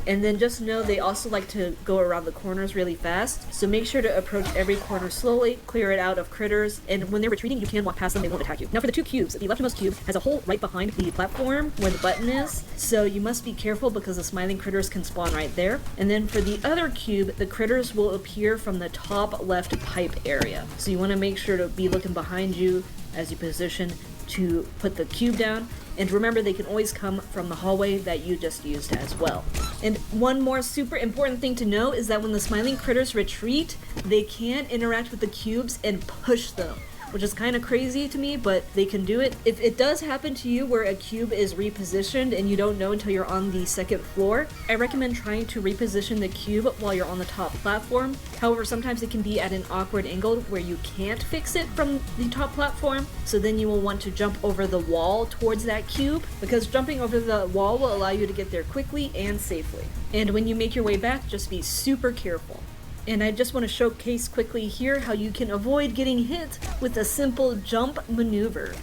And then just know they also like to go around the corners really fast, so make sure to approach every corner slowly, clear it out of critters, and when they're retreating you can walk past them, they won't attack you. Now for the 2 cubes, the leftmost cube has a hole right behind the platform where the button is, so you must be careful because the smiling critters can spawn right there. And then for the other cube, the critters will appear from the top left pipe area, so you want to make sure to be looking behind you as you position to put the cube down. And remember, they can always come from the hallway that you just used as well. And one more super important thing to know is that when the smiling critters retreat, they can interact with the cubes and push them, which is kind of crazy to me, but they can do it. If it does happen to you where a cube is repositioned and you don't know until you're on the 2nd floor, I recommend trying to reposition the cube while you're on the top platform. However, sometimes it can be at an awkward angle where you can't fix it from the top platform, so then you will want to jump over the wall towards that cube, because jumping over the wall will allow you to get there quickly and safely. And when you make your way back, just be super careful. And I just want to showcase quickly here how you can avoid getting hit with a simple jump maneuver.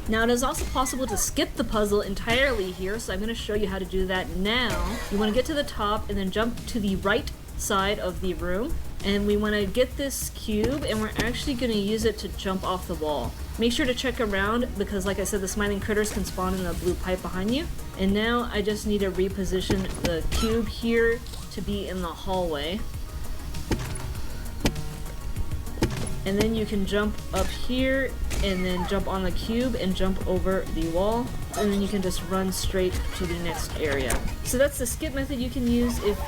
Now, it is also possible to skip the puzzle entirely here, so I'm going to show you how to do that now. You want to get to the top and then jump to the right side of the room. And we want to get this cube, and we're actually going to use it to jump off the wall. Make sure to check around, because like I said, the smiling critters can spawn in the blue pipe behind you. And now I just need to reposition the cube here to be in the hallway. And then you can jump up here and then jump on the cube and jump over the wall, and then you can just run straight to the next area. So that's the skip method you can use if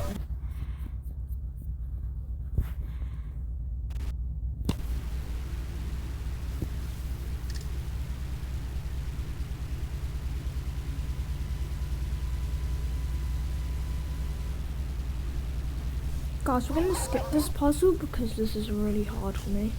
Guys, we're gonna skip this puzzle because this is really hard for me.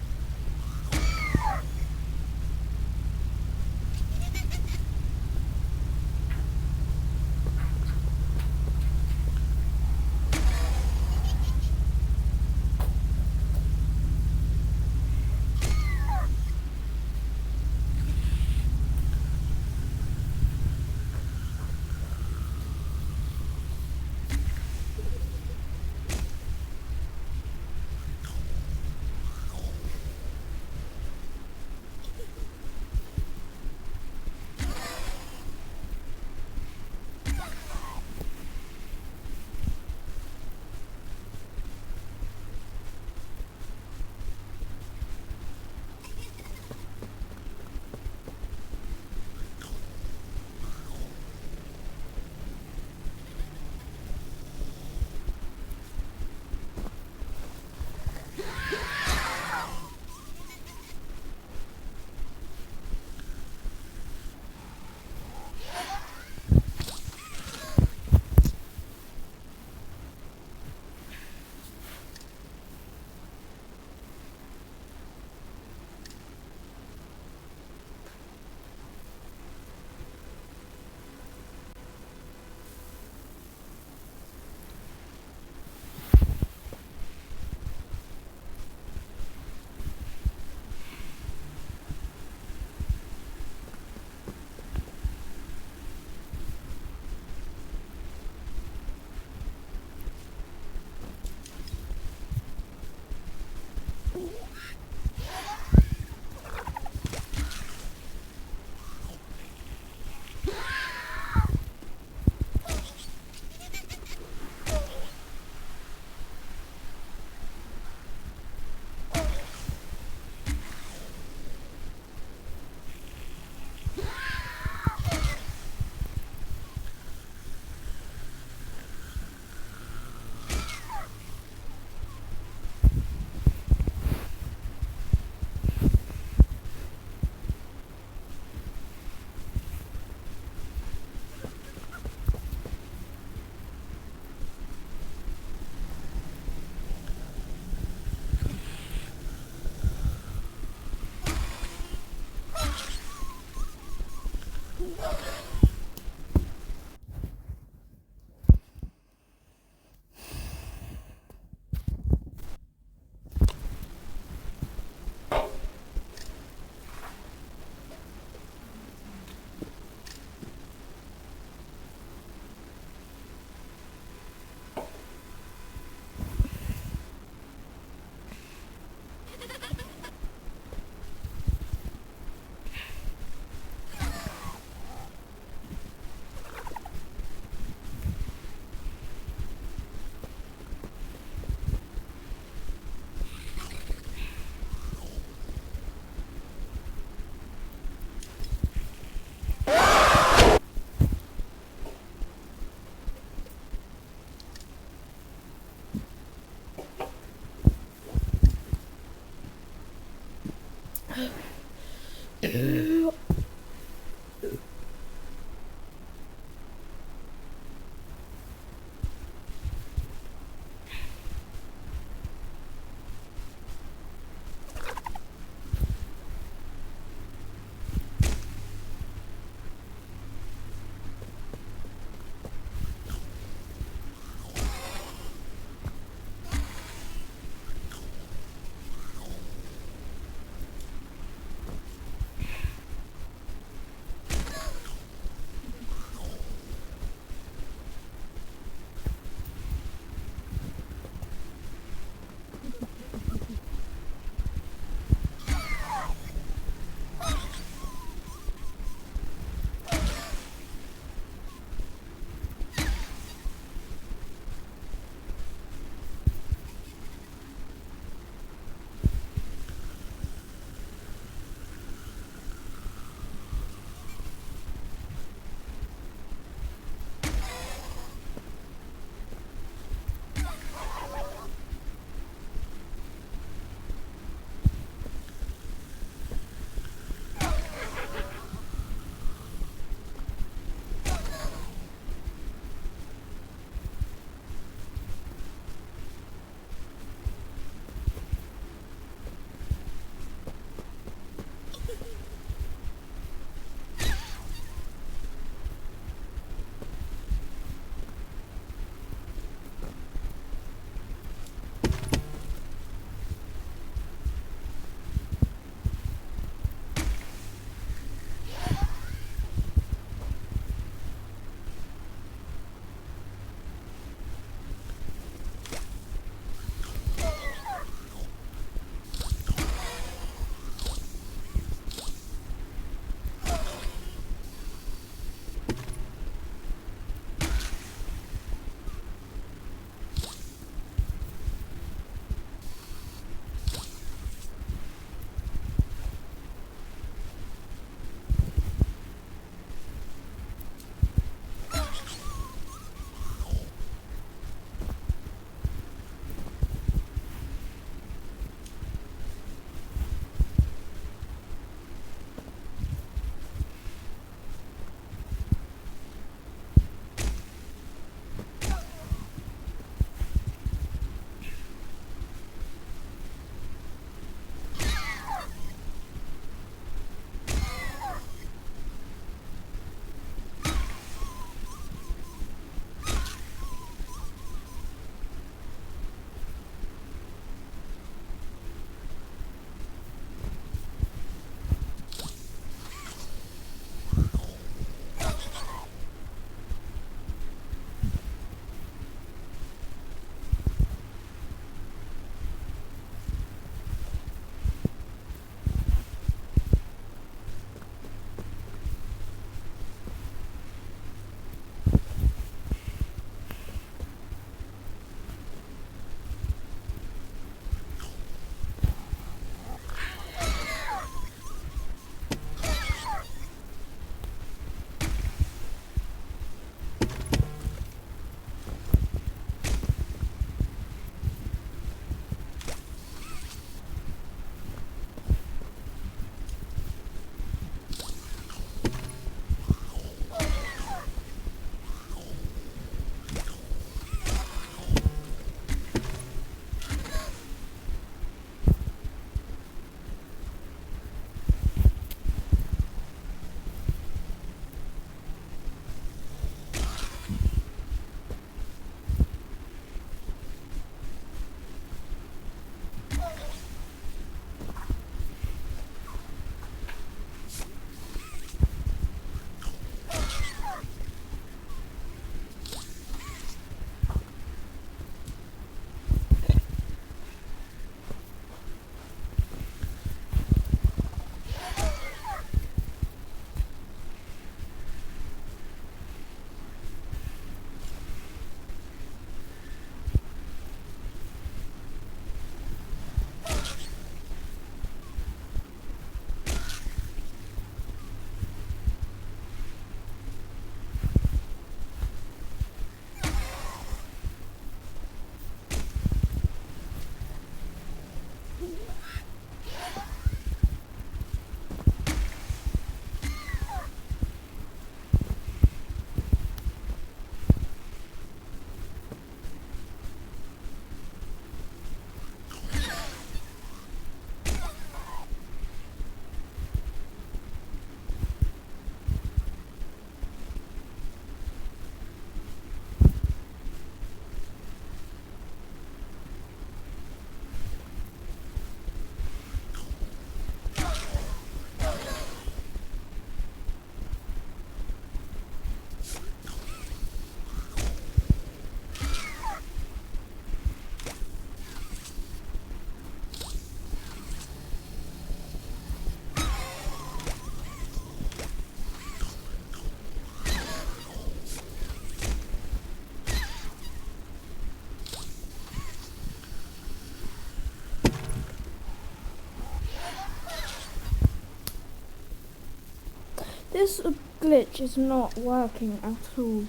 This glitch is not working at all.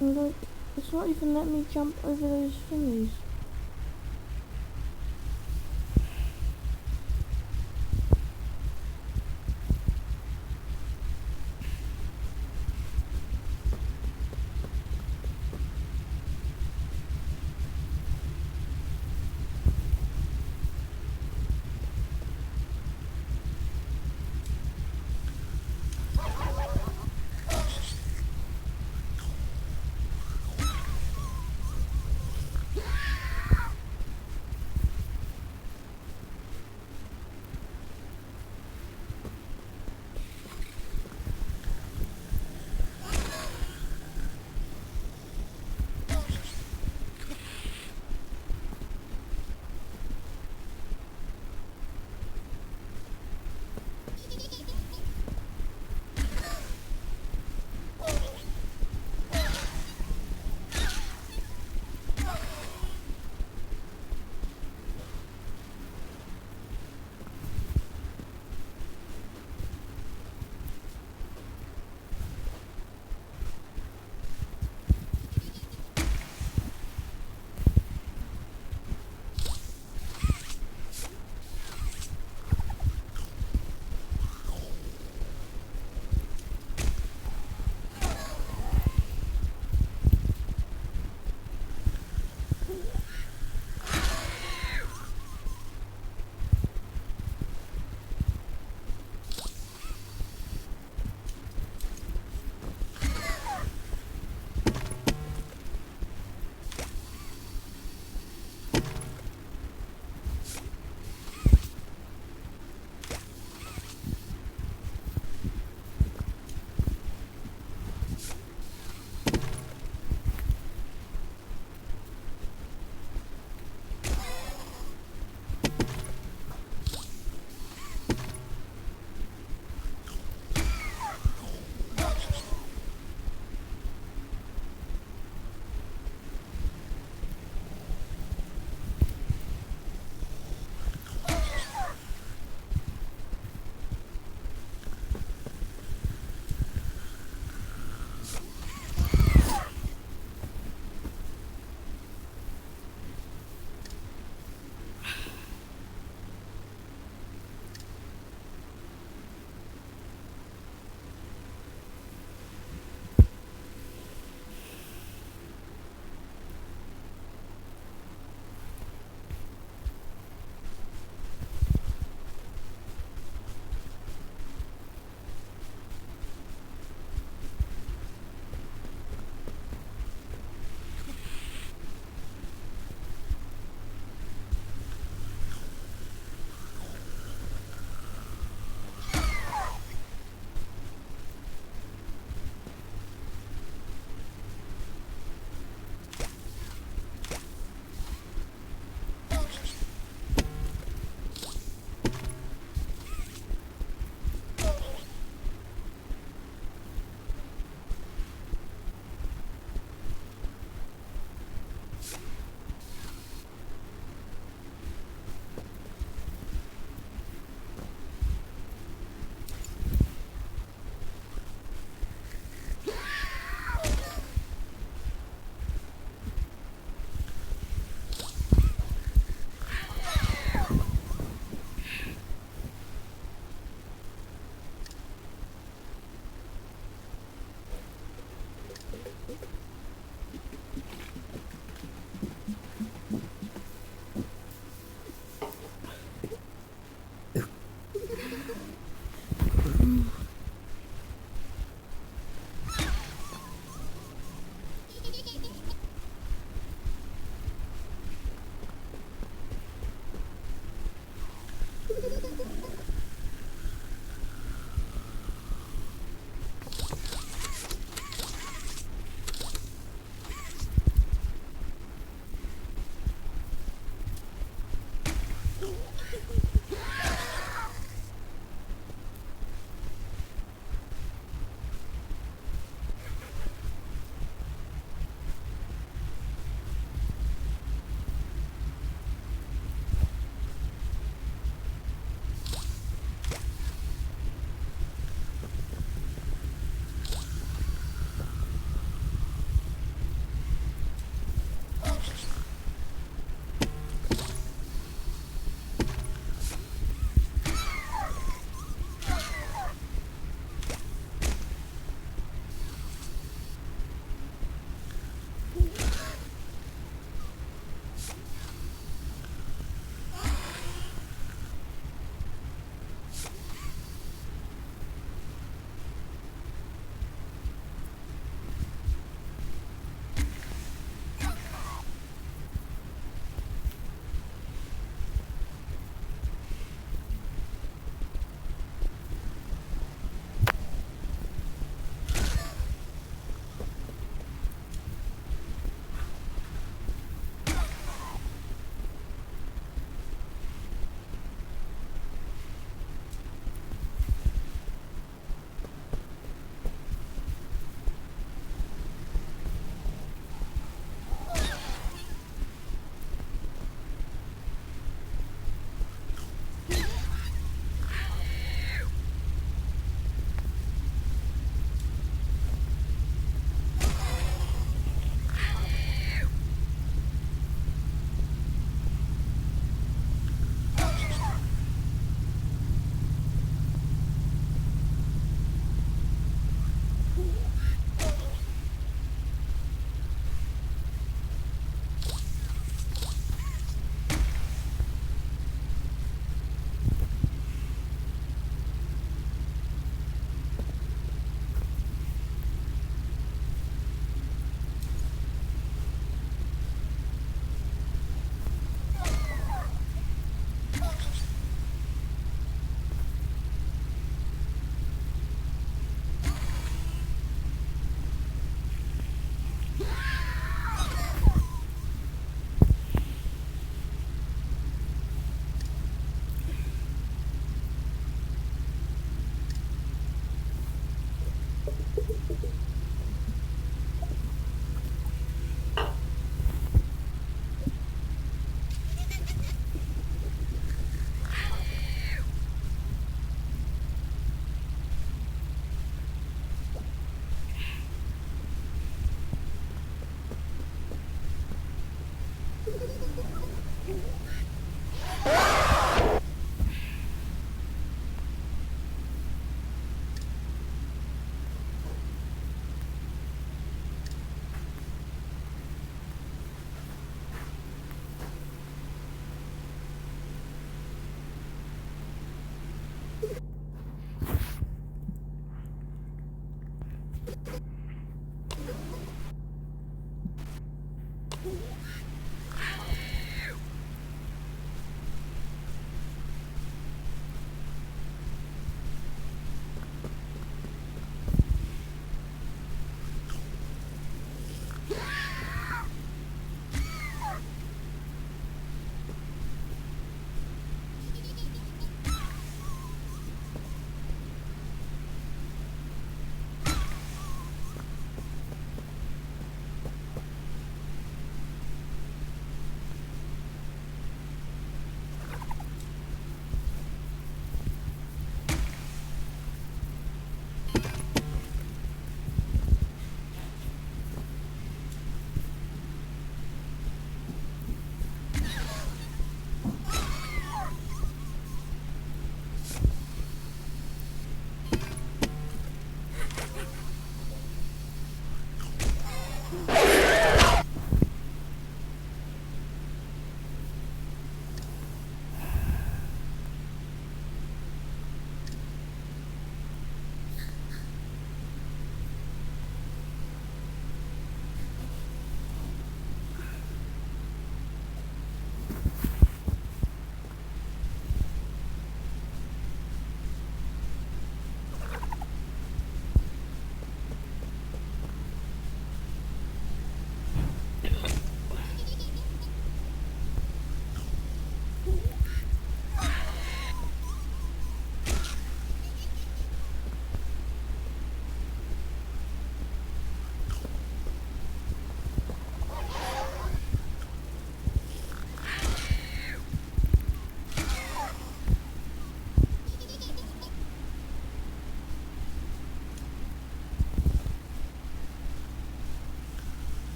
Look, it's not even letting me jump over those thingies.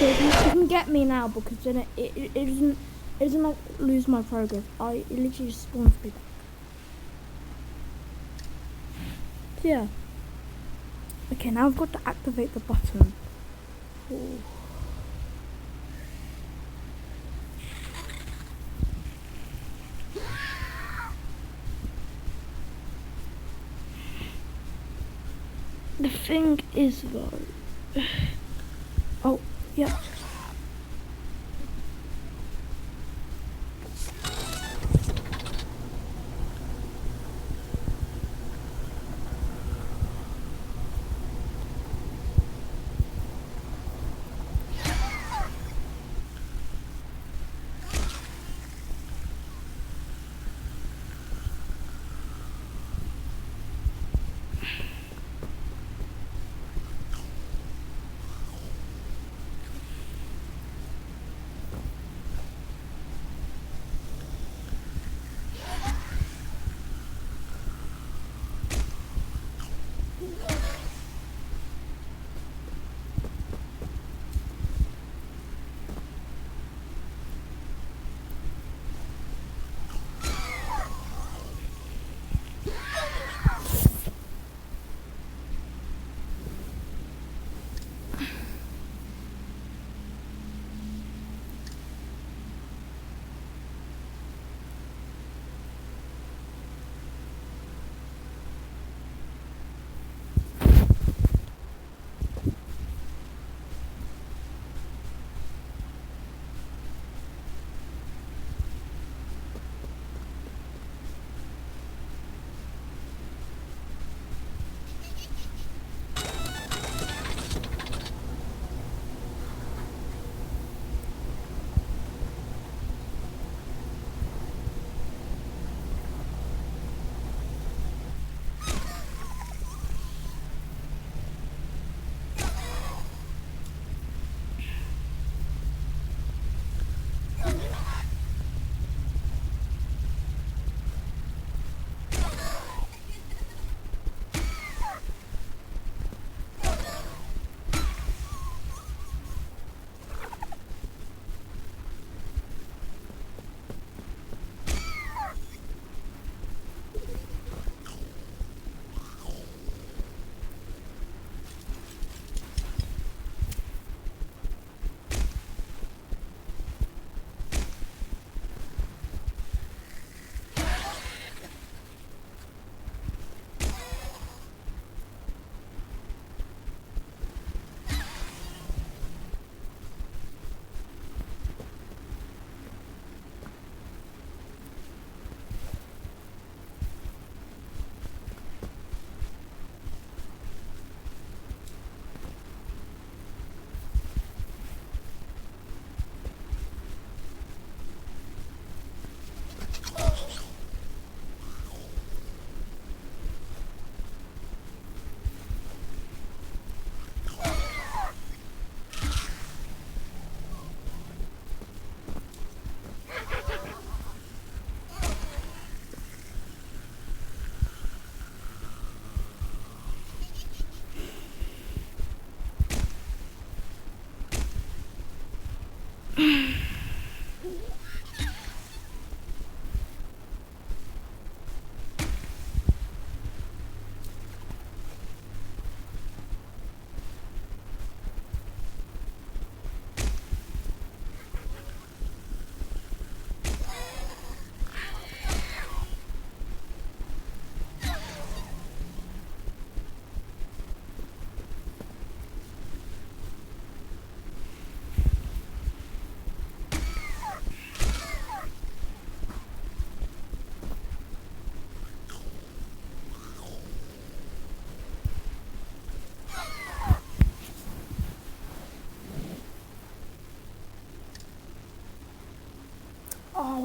You can get me now because then it doesn't like lose my progress. It literally just spawns me back. So yeah. Okay, now I've got to activate the button. Ooh. The thing is though. Oh, yeah.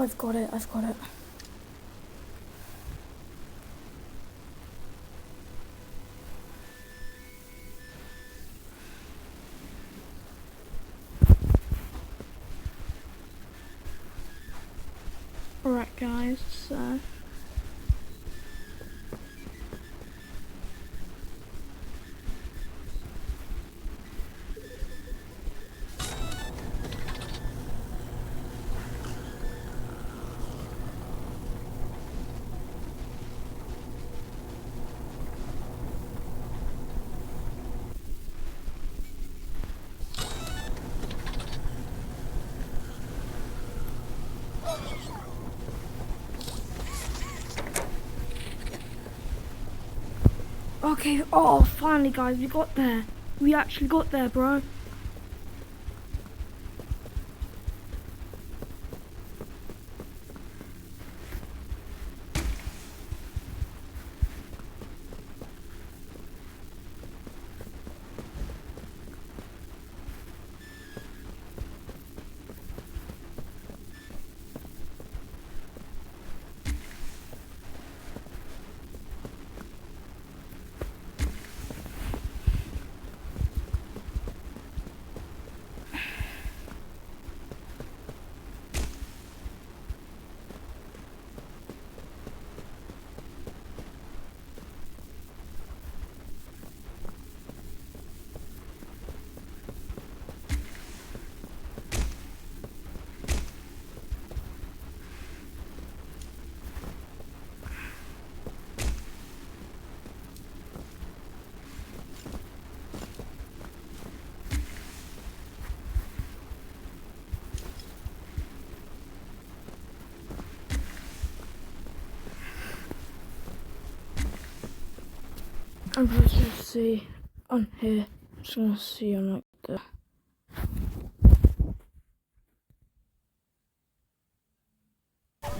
I've got it. Alright guys, so okay, oh finally guys, we got there. We actually got there, bro. I'm going to see on here. I'm just going to see on like the.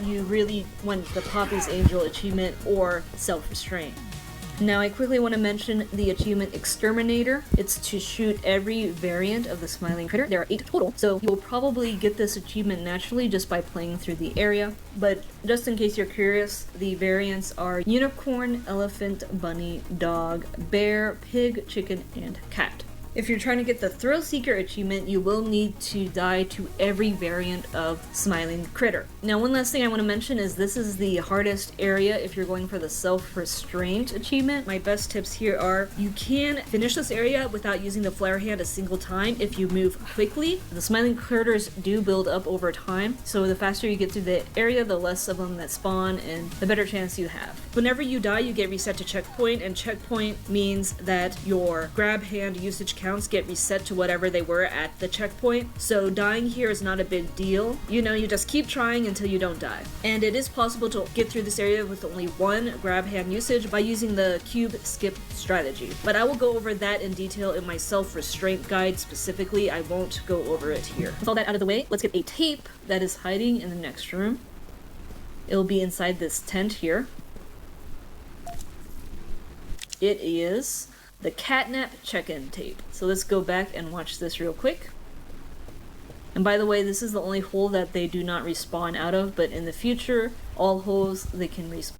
You really want the Poppy's Angel achievement or self-restraint. Now I quickly want to mention the achievement Exterminator. It's to shoot every variant of the smiling critter. There are 8 total, so you will probably get this achievement naturally just by playing through the area. But just in case you're curious, the variants are unicorn, elephant, bunny, dog, bear, pig, chicken, and cat. If you're trying to get the Thrill Seeker achievement, you will need to die to every variant of Smiling Critter. Now, one last thing I want to mention is this is the hardest area if you're going for the Self-Restraint achievement. My best tips here are you can finish this area without using the Flare Hand a single time if you move quickly. The Smiling Critters do build up over time, so the faster you get through the area, the less of them that spawn, and the better chance you have. Whenever you die, you get reset to checkpoint, and checkpoint means that your grab hand usage counts get reset to whatever they were at the checkpoint. So dying here is not a big deal. You know, you just keep trying until you don't die. And it is possible to get through this area with only one grab hand usage by using the cube skip strategy. But I will go over that in detail in my self-restraint guide specifically. I won't go over it here. With all that out of the way, let's get a tape that is hiding in the next room. It'll be inside this tent here. It is the catnap check-in tape. So let's go back and watch this real quick. And by the way, this is the only hole that they do not respawn out of, but in the future, all holes they can respawn.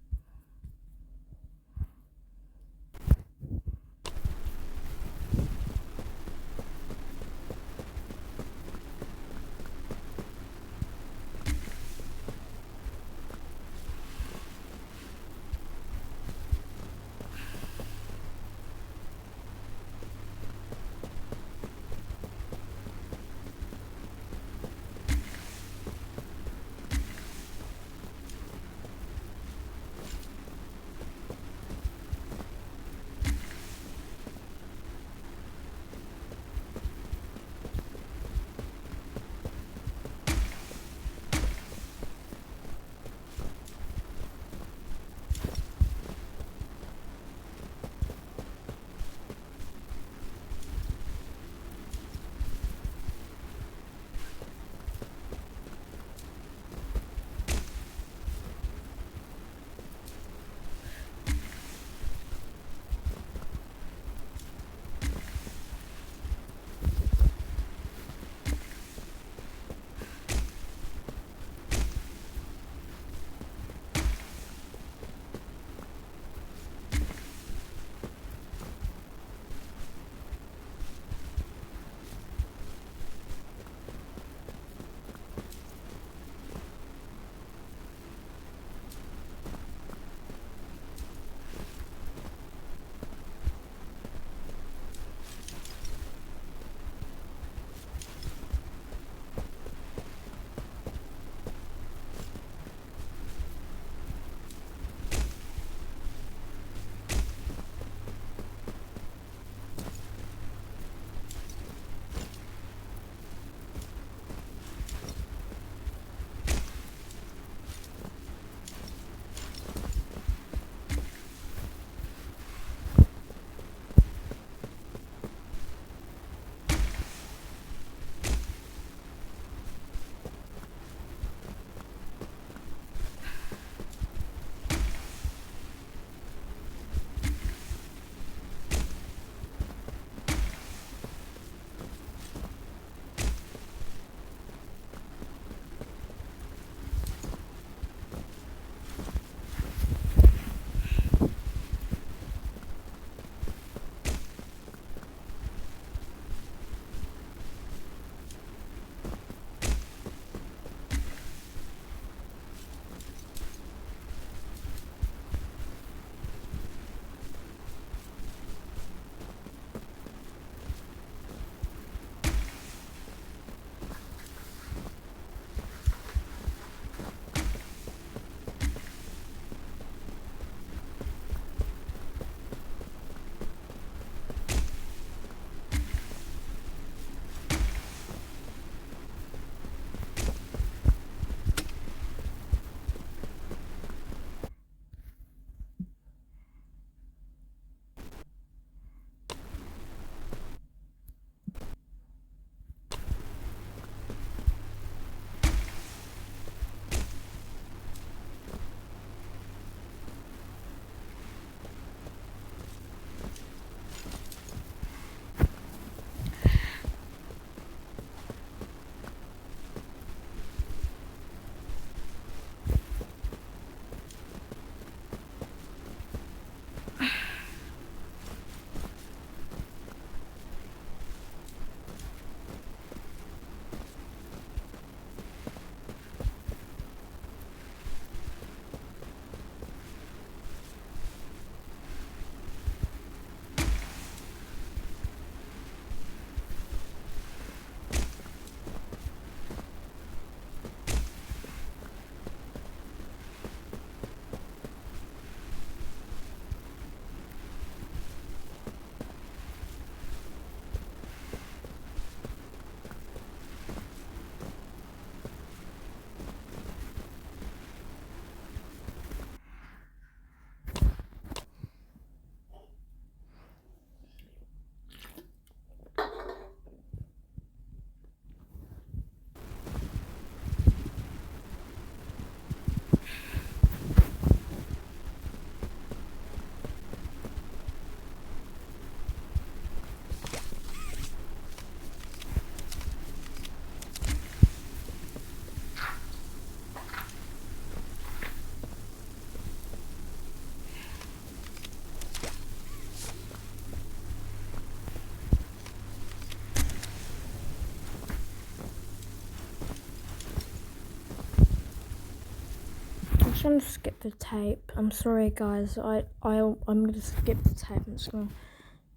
gonna skip the tape. I'm sorry, guys. I'm gonna skip the tape. I'm just gonna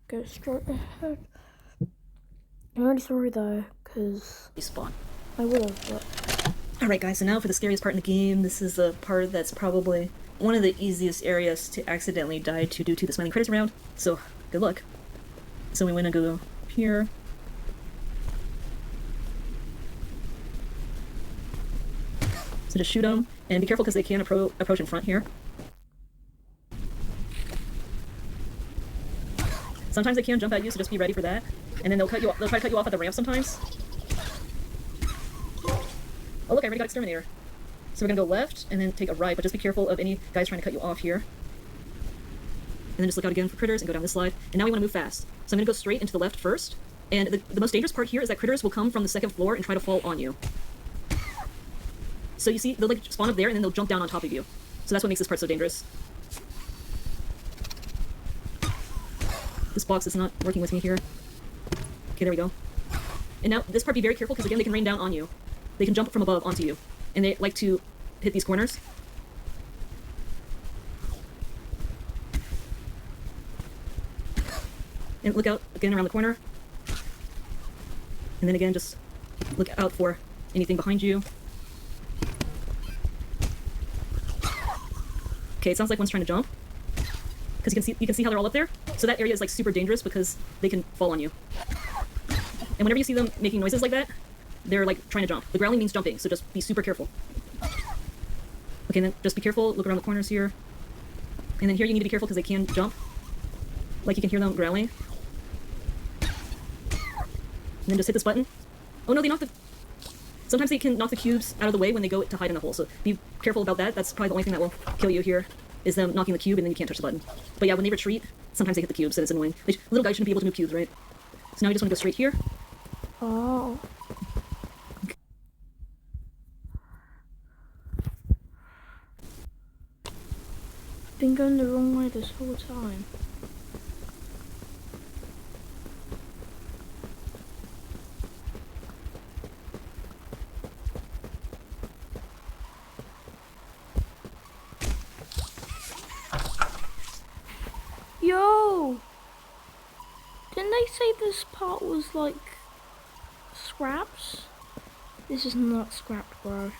go straight ahead. I'm really sorry though, cause Respawn. I would have. But... Alright, guys. So now for the scariest part in the game. This is the part that's probably one of the easiest areas to accidentally die to due to the smiling critters around. So good luck. So we want to go here. So just shoot them, and be careful because they can approach in front here. Sometimes they can jump at you, so just be ready for that. And then they'll try to cut you off at the ramp sometimes. Oh look, I already got Exterminator. So we're gonna go left and then take a right, but just be careful of any guys trying to cut you off here. And then just look out again for critters and go down this slide. And now we want to move fast. So I'm gonna go straight into the left first. And the most dangerous part here is that critters will come from the second floor and try to fall on you. So you see, they'll like spawn up there and then they'll jump down on top of you. So that's what makes this part so dangerous. This box is not working with me here. Okay, there we go. And now, this part, be very careful because again, they can rain down on you. They can jump from above onto you. And they like to hit these corners. And look out again around the corner. And then again, just look out for anything behind you. Okay, it sounds like one's trying to jump. Because you can see how they're all up there. So that area is like super dangerous because they can fall on you. And whenever you see them making noises like that, they're like trying to jump. The growling means jumping, so just be super careful. Okay, then just be careful, look around the corners here. And then here you need to be careful because they can jump. Like you can hear them growling. And then just hit this button. Oh no, they knock the... Sometimes they can knock the cubes out of the way when they go to hide in the hole, so be careful about that. That's probably the only thing that will kill you here, is them knocking the cube and then you can't touch the button. But yeah, when they retreat, sometimes they hit the cubes and it's annoying. Little guys shouldn't be able to move cubes, right? So now you just want to go straight here. Oh. Been going the wrong way this whole time. Yo! Didn't they say this part was like scraps? This is not scrapped, bro.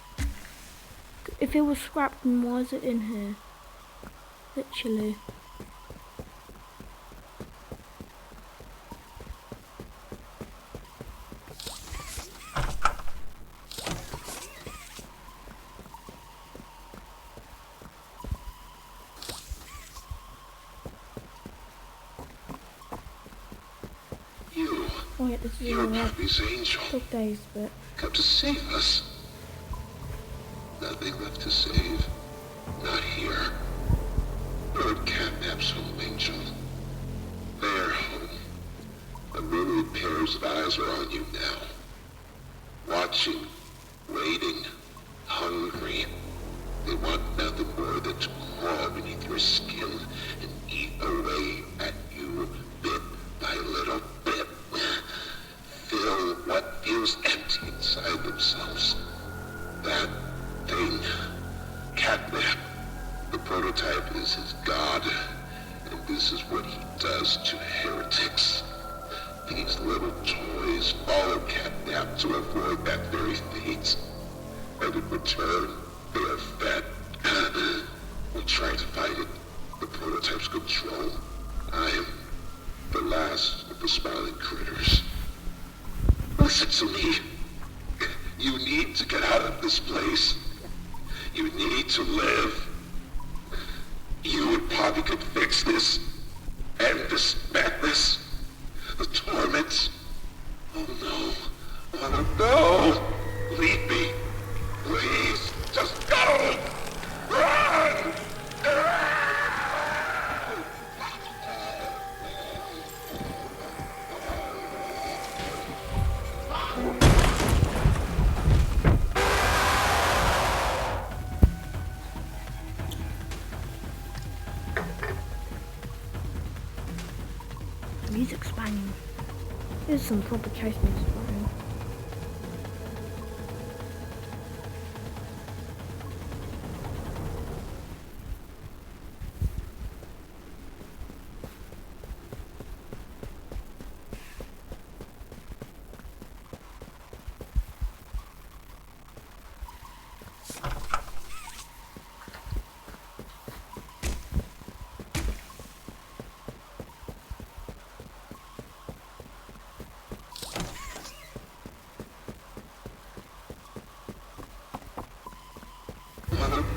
If it was scrapped, then why is it in here? Literally. Oh yeah, this is You're Poppy's angel. Dog days, but Come to save us. Nothing left to save. Not here. Bird catnaps home, angel. They're home. A myriad pairs of eyes are on you now. Watching, waiting, hungry. They want nothing more than to crawl beneath your skin and eat away at you bit by little bit. Fill what feels empty inside themselves. That thing, catnap. The prototype is his god, and this is what he does to heretics. These little toys follow catnap to avoid that very fate. And in return, they are fed. We try to fight it. The prototype's control. I am the last of the smiling critters. Listen to me. You need to get out of this place. You need to live. You and Poppy could fix this. End this madness. The torment. Oh no. Oh no. Leave me. Please. Just go. Run. music's banging. There's some proper chase music banging.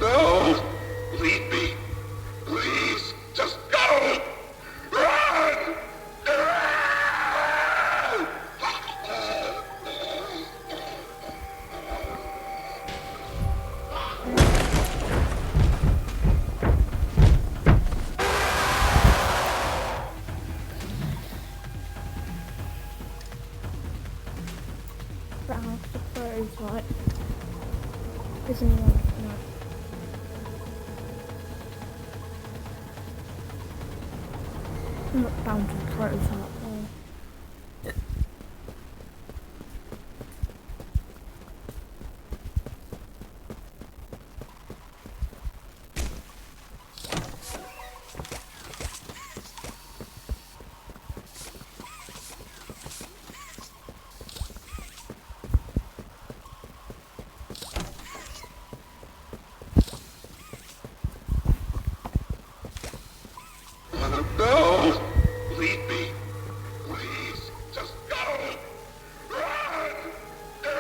No! Leave me! Please! Just go! Run! Run! Brown the prototype. Isn't he on? No. I'm not bound to the prototype. No. No! Leave me! Please! Just go! Run! Run!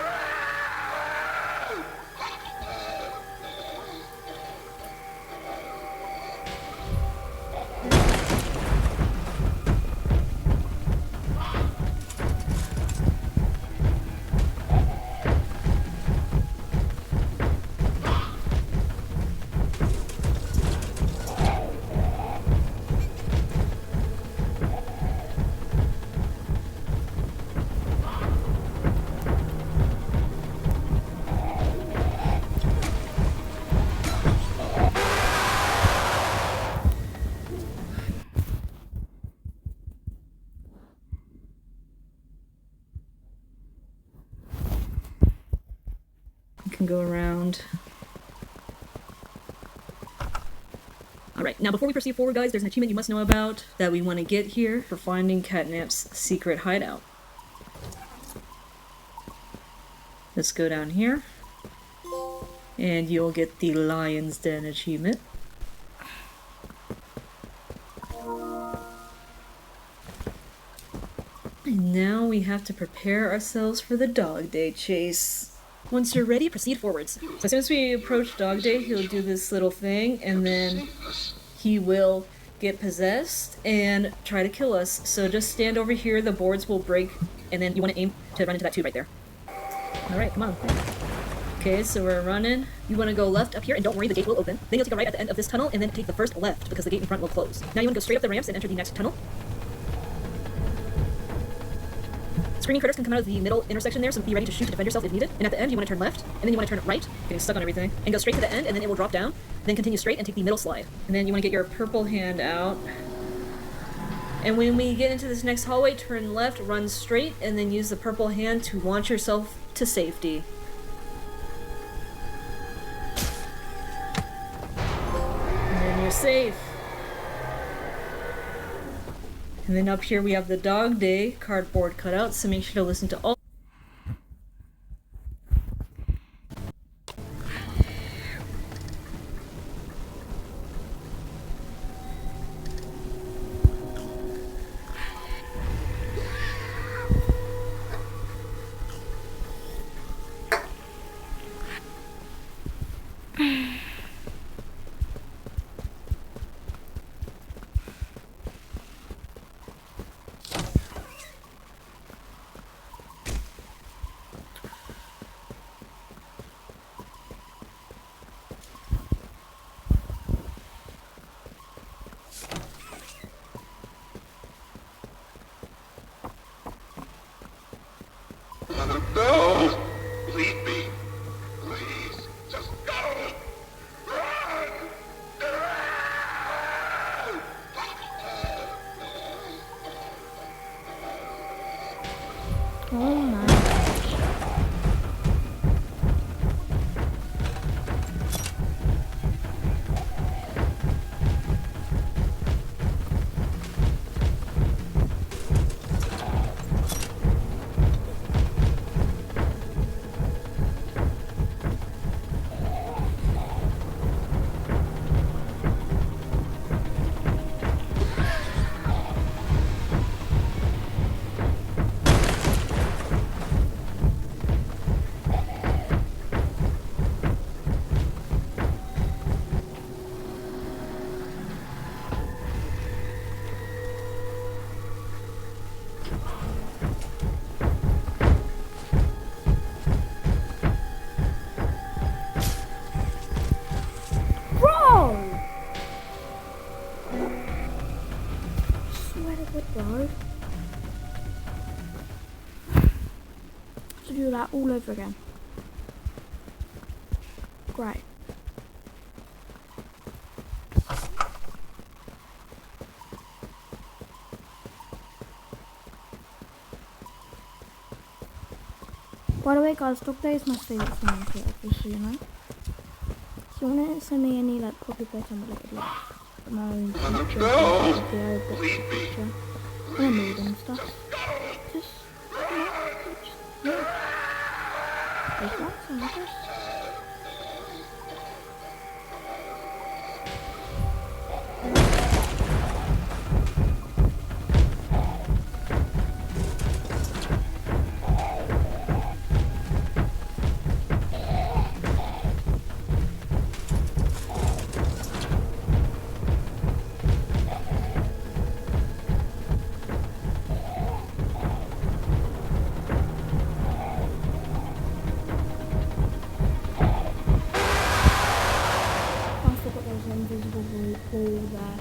You can go around. Alright, now before we proceed forward, guys, there's an achievement you must know about that we want to get here for finding Catnap's secret hideout. Let's go down here, and you'll get the Lion's Den achievement. And now we have to prepare ourselves for the Dog Day chase. Once you're ready, proceed forwards. So as soon as we approach Dog Day, he'll do this little thing, and then he will get possessed and try to kill us. So just stand over here, the boards will break, and then you want to aim to run into that tube right there. Alright, come on. Okay, so we're running. You want to go left up here, and don't worry, the gate will open. Then you'll take a right at the end of this tunnel, and then take the first left, because the gate in front will close. Now you want to go straight up the ramps and enter the next tunnel. Screaming critters can come out of the middle intersection there, so be ready to shoot to defend yourself if needed. And at the end, you want to turn left, and then you want to turn right, getting stuck on everything, and go straight to the end, and then it will drop down. Then continue straight and take the middle slide. And then you want to get your purple hand out. And when we get into this next hallway, turn left, run straight, and then use the purple hand to launch yourself to safety. And then you're safe. And then up here we have the Dog Day cardboard cutout, so make sure to listen to all. that all over again. Great. By the way guys, Dog Day is my favourite thing on Twitter, just so you know. So you want to send me any like Poppy Playtime related like my own picture, video, book picture, and a mood and stuff. Just, you know, yeah. Just like some, I guess. Invisible wall there.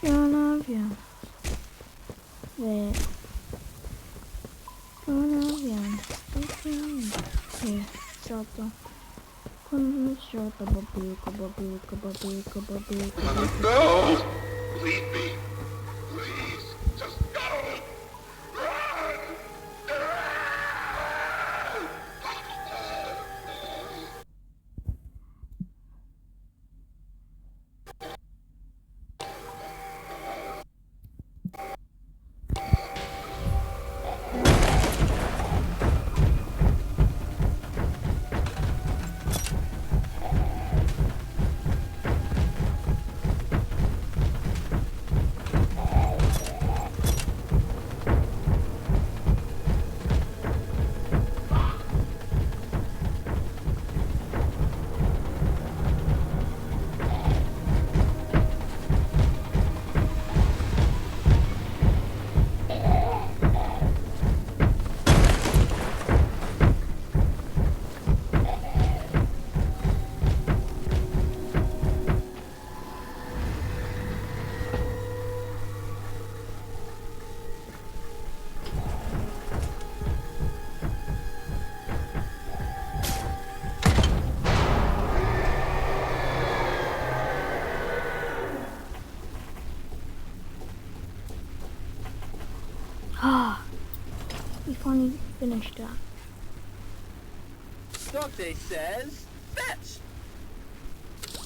Gonna love you. Wait. Gonna love you. Here, shorto. Con shorto babuka babuka babuka babuka. No! Leave me. Please. Just go! Run! Ah, we finally finished that. Dog Day says, fetch!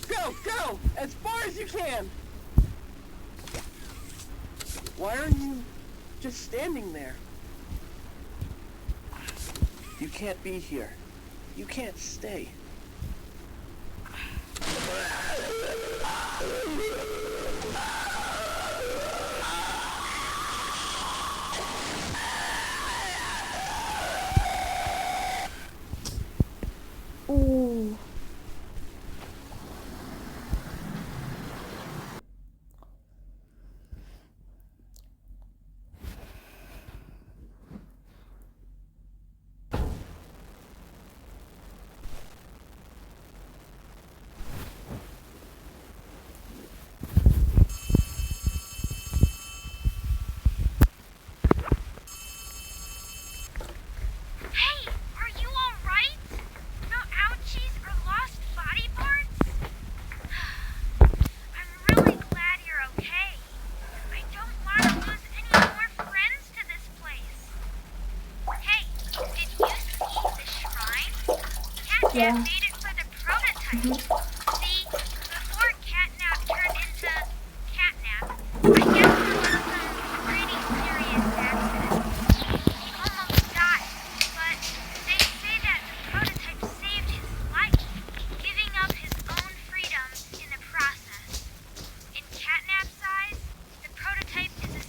Go, go! As far as you can! Why are you just standing there? You can't be here. You can't stay. Ooh. Hey, are you alright? No ouchies or lost body parts? I'm really glad you're okay. I don't want to lose any more friends to this place. Hey, did you see the shrine? Catnap made it for the prototype. See, before Catnap turned into Catnap, I guess there was some pretty serious accident. He almost died, but they say that the prototype saved his life, giving up his own freedom in the process. In Catnap's eyes, the prototype is a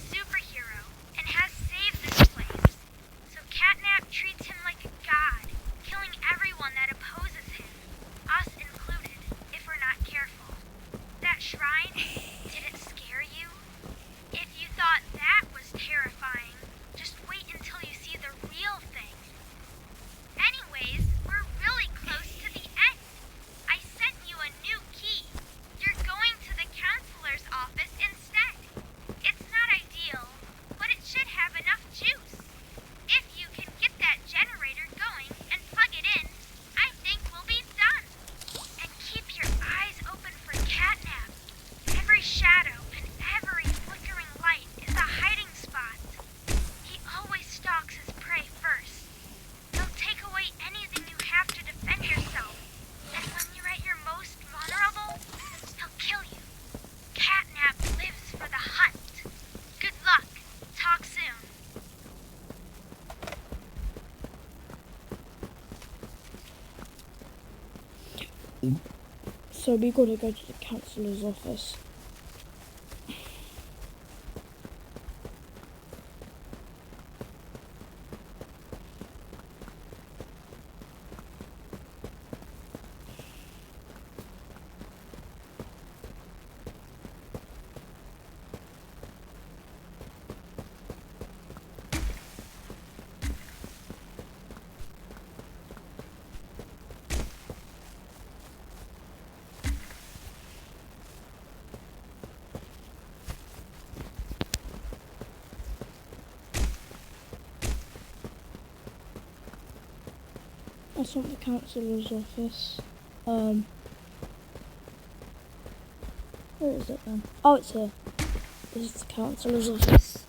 So we gotta go to the councillor's office. That's not the councillor's office. Where is it then? Oh, it's here. This is the councillor's office.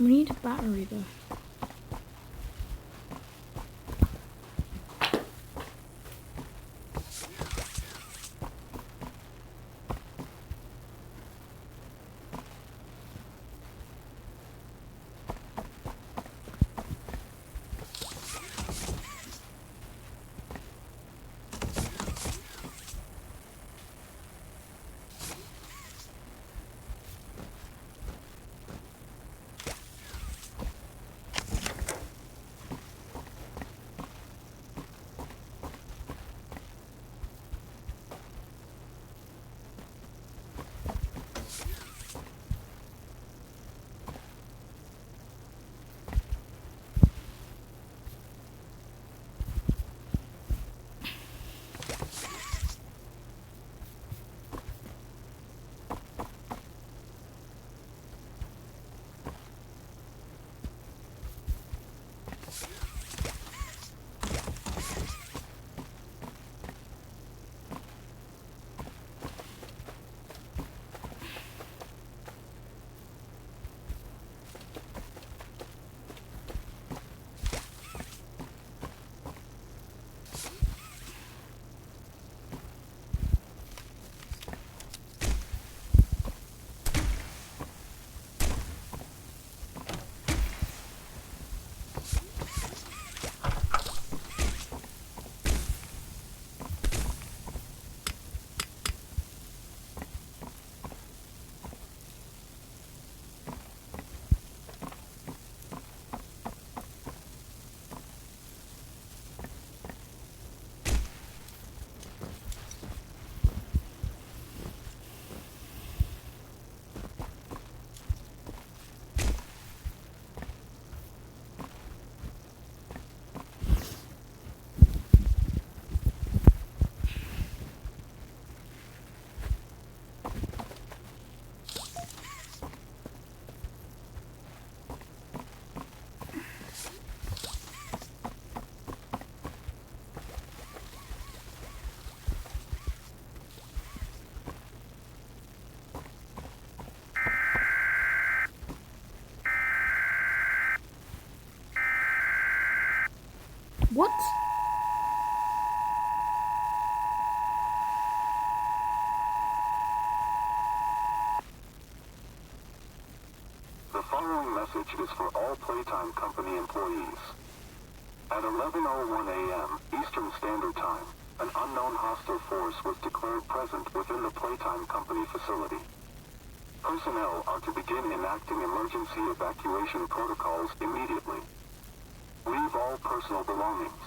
We need a battery though. What? The following message is for all Playtime Company employees. At 11:01 a.m. Eastern Standard Time, an unknown hostile force was declared present within the Playtime Company facility. Personnel are to begin enacting emergency evacuation protocols immediately. Leave all personal belongings.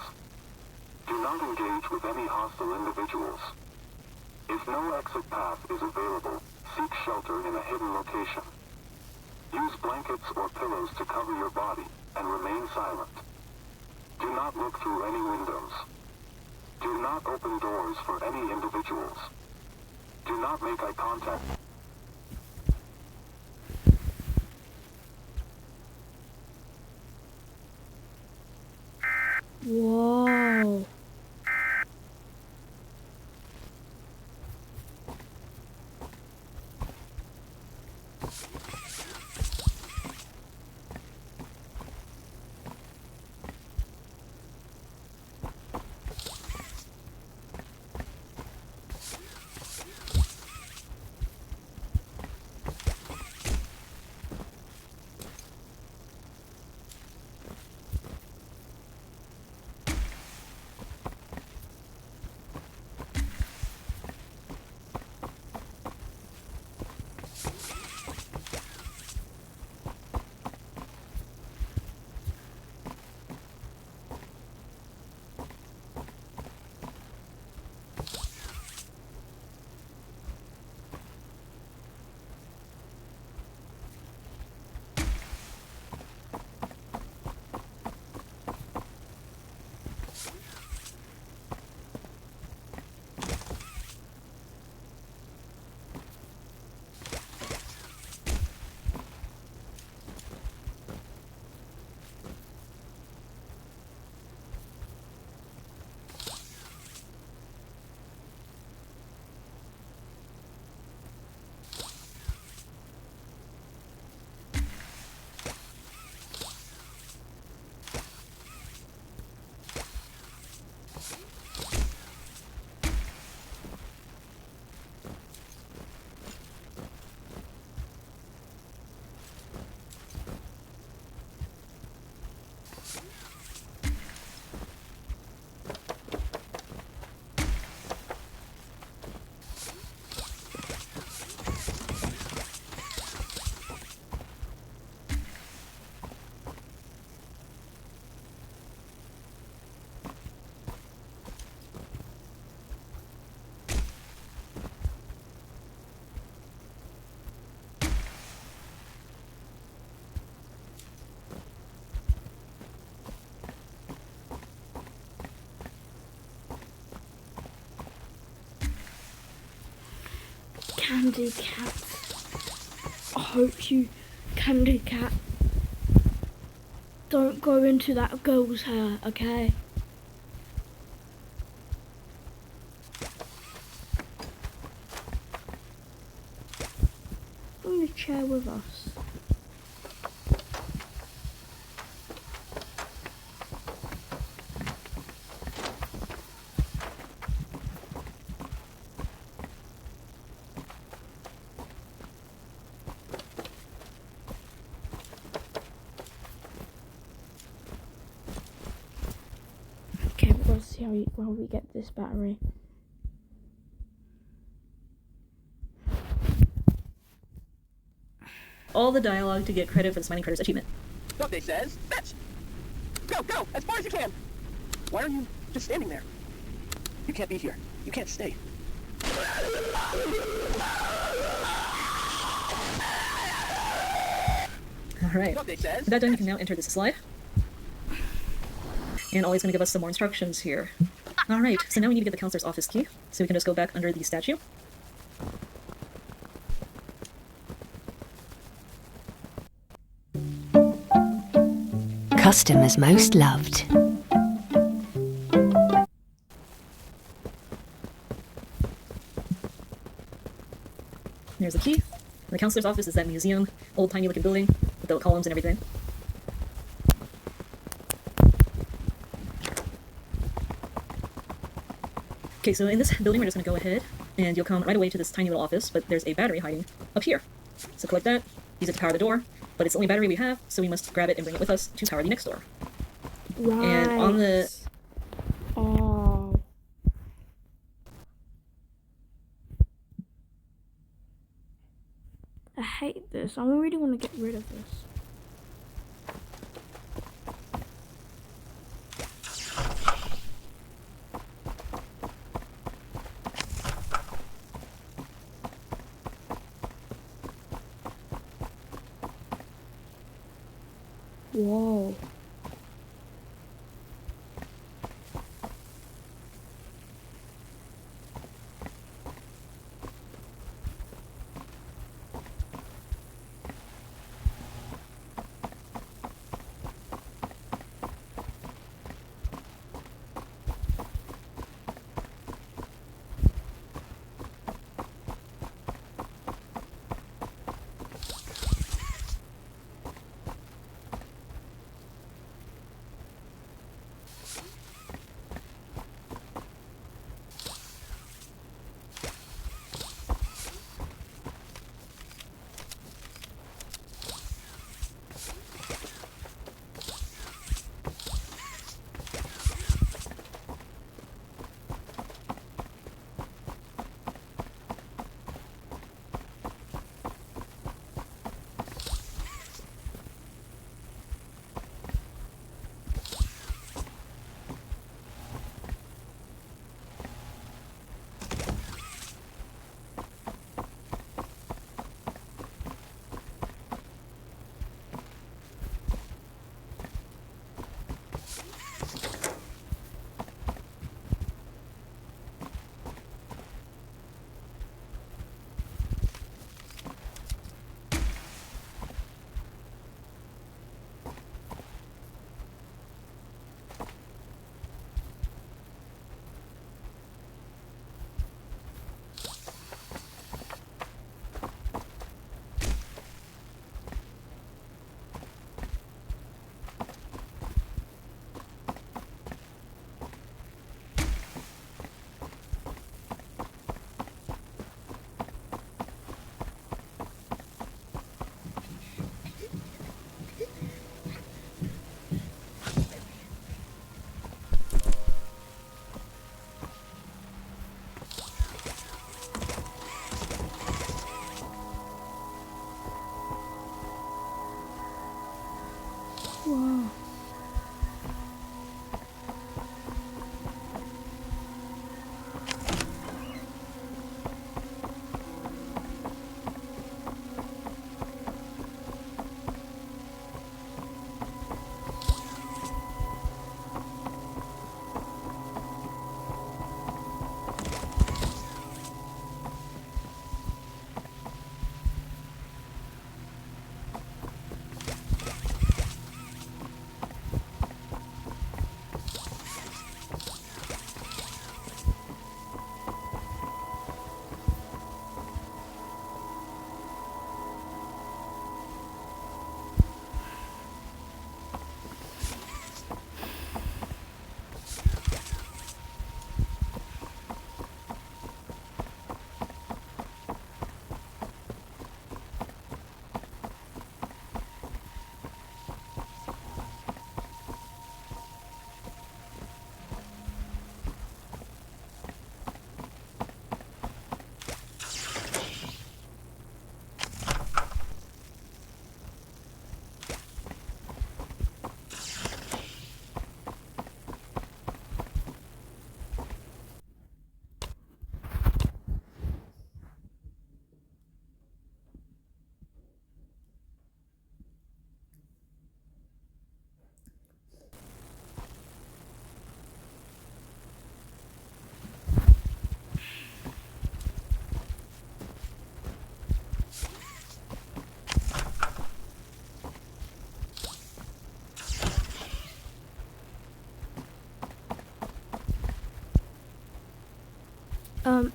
Do not engage with any hostile individuals. If no exit path is available, seek shelter in a hidden location. Use blankets or pillows to cover your body and remain silent. Do not look through any windows. Do not open doors for any individuals. Do not make eye contact. Whoa. Candy cat. I hope you, Candy cat, don't go into that girl's hair, okay? Bring the chair with us. Okay, we've got to see how we get this battery. All the dialogue to get credit for the Smiling Critters achievement. Update says, fetch! Go, go, as far as you can! Why are you just standing there? You can't be here. You can't stay. Alright, Update says, with that done, you can now enter this slide. And Ollie's going to give us some more instructions here. Alright, so now we need to get the counselor's office key, so we can just go back under the statue. Customers most loved. There's the key. The counselor's office is that museum, old-timey looking building with the columns and everything. Okay, so in this building, we're just gonna go ahead and you'll come right away to this tiny little office, but there's a battery hiding up here. So collect that, use it to power the door, but it's the only battery we have, so we must grab it and bring it with us to power the next door. Right. And on the... Oh. I hate this. I really want to get rid of this. Whoa. Wow.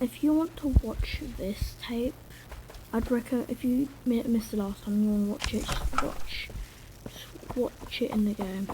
If you want to watch this tape, I'd recommend, if you missed the last time and you want to watch it, just watch it in the game.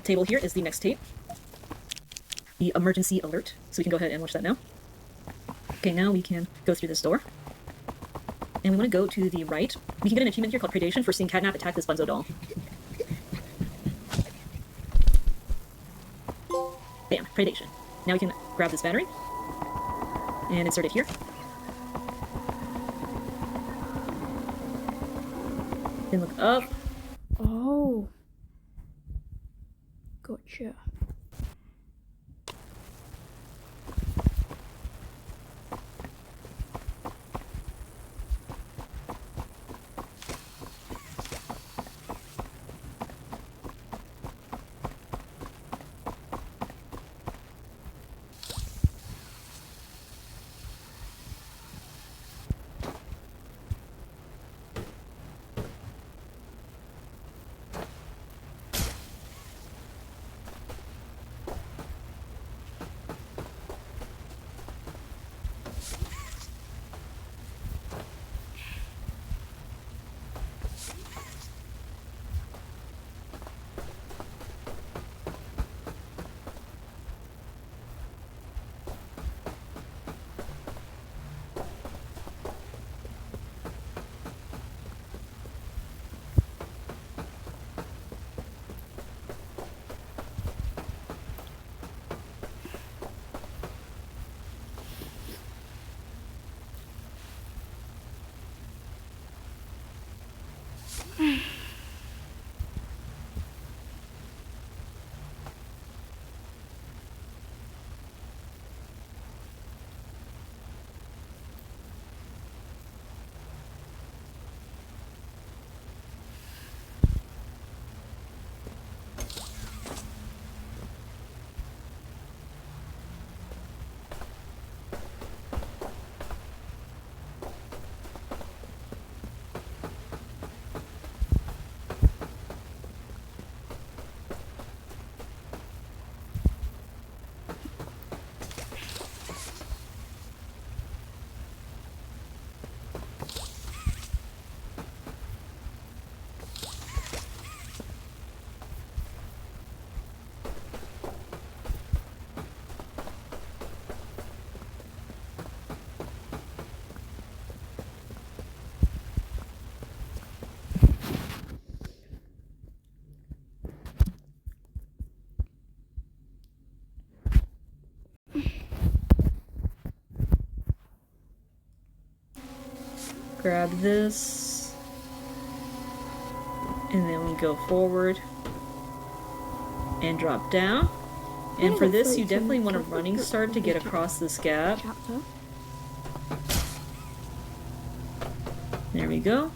table here is the next tape, the emergency alert. So we can go ahead and watch that now. Okay, now we can go through this door. And we want to go to the right. We can get an achievement here called Predation for seeing Catnap attack this Bunzo doll. Bam, Predation. Now we can grab this battery and insert it here. Then look up. Oh. Gotcha. Grab this, and then we go forward and drop down. And for this, you definitely want a running start to get across this gap. There we go.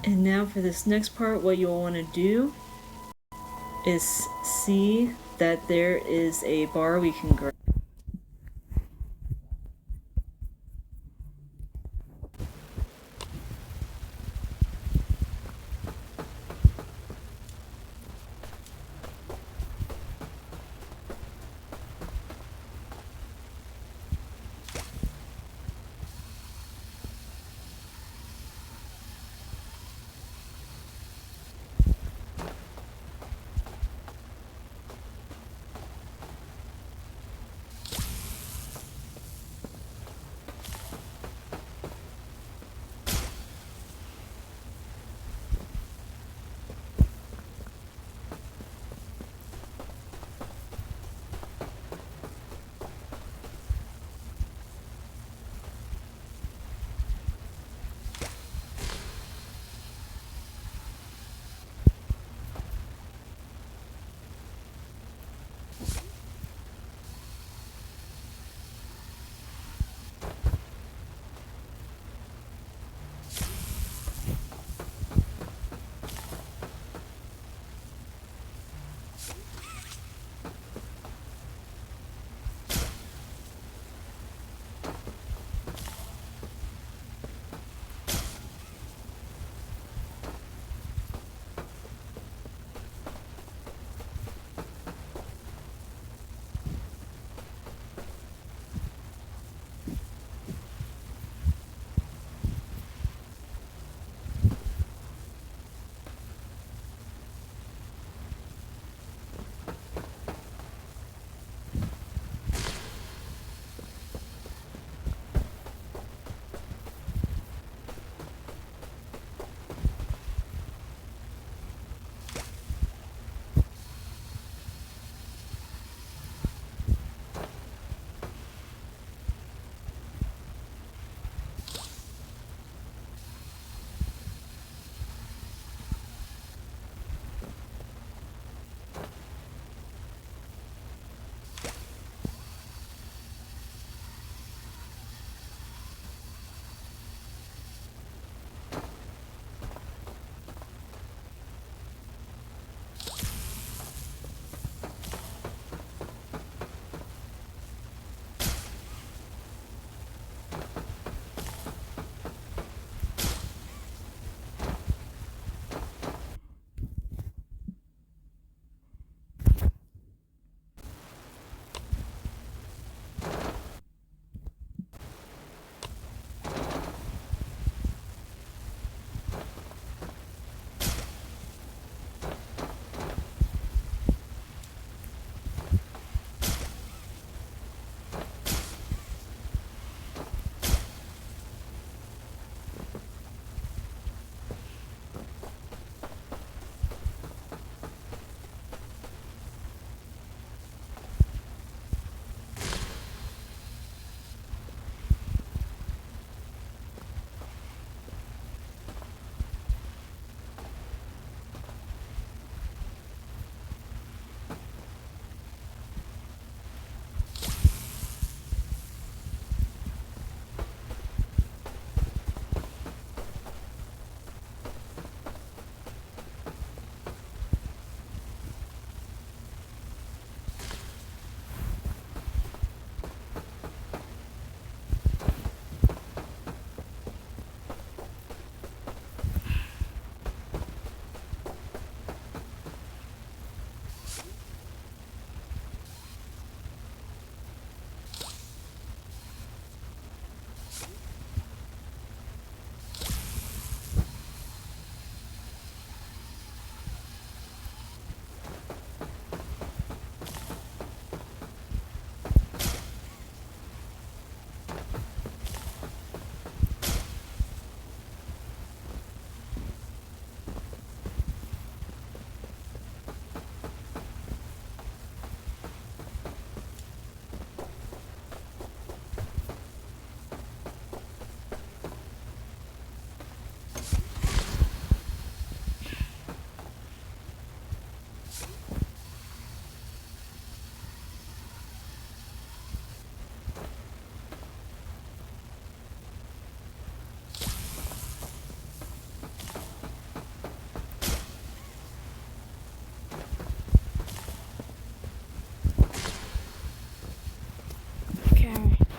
And now for this next part, what you'll want to do is see that there is a bar we can grab.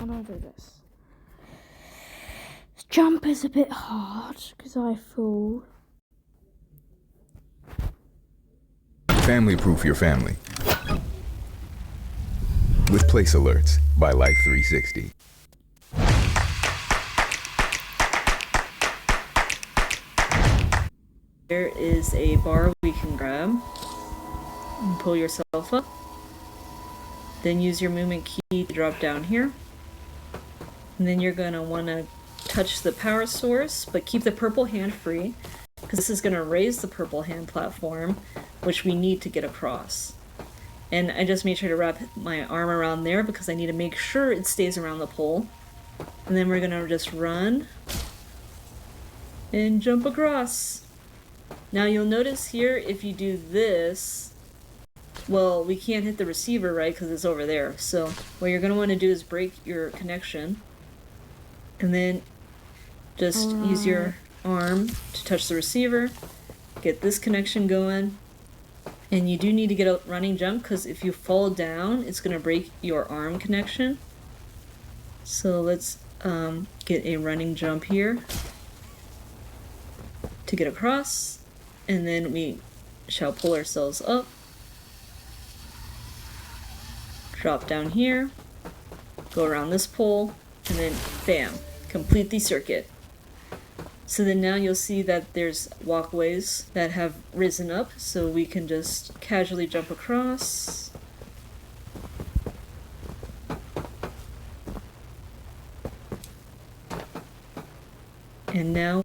can I do this? Jump is a bit hard because I fall. Family proof your family with Place Alerts by Life 360. There is a bar we can grab and pull yourself up. Then use your movement key to drop down here. And then you're going to want to touch the power source, but keep the purple hand free, because this is going to raise the purple hand platform, which we need to get across. And I just made sure to wrap my arm around there because I need to make sure it stays around the pole. And then we're going to just run and jump across. Now you'll notice here, if you do this, well, we can't hit the receiver, right, because it's over there. So what you're going to want to do is break your connection, and then just use your arm to touch the receiver, get this connection going, and you do need to get a running jump, because if you fall down, it's going to break your arm connection. So let's get a running jump here to get across, and then we shall pull ourselves up, drop down here, go around this pole, and then bam, complete the circuit. So then now you'll see that there's walkways that have risen up, so we can just casually jump across. And now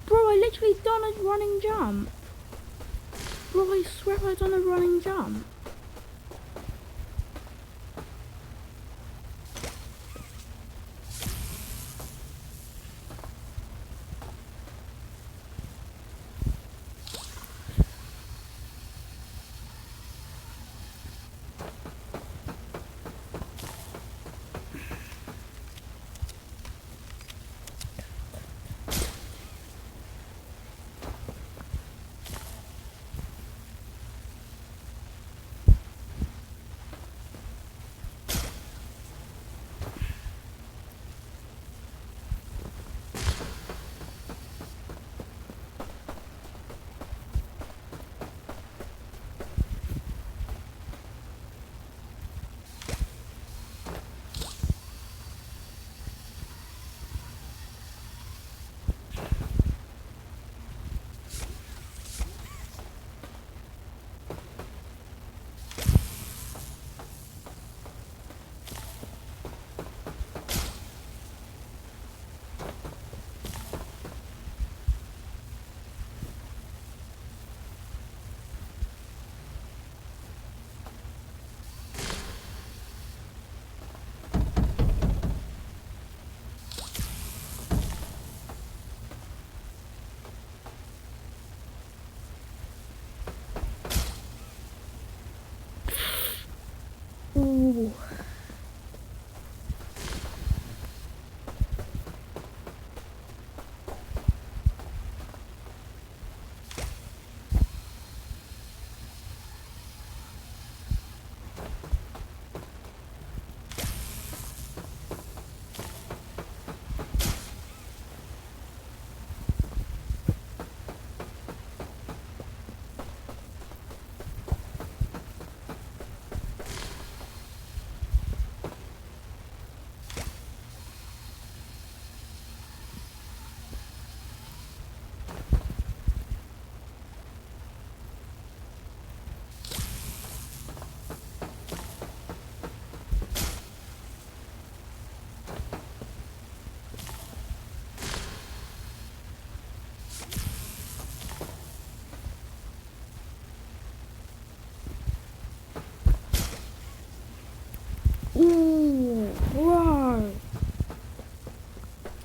Bro, I literally done a running jump. Bro, I swear I done a running jump.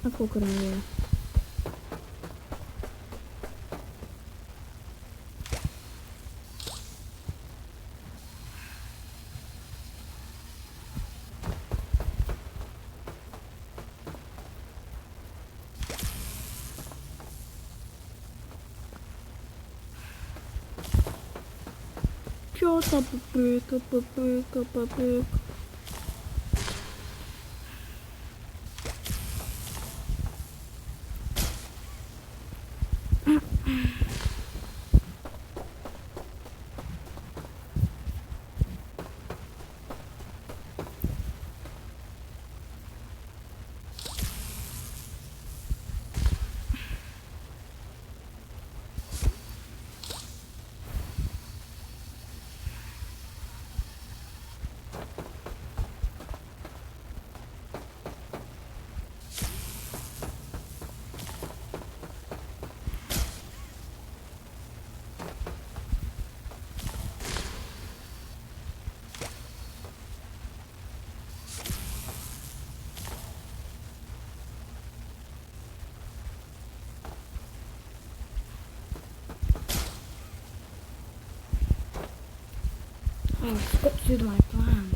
I'll cook it on you. Shut up a brick, up a brick, up a brick. Oh, I forgot to do my plan.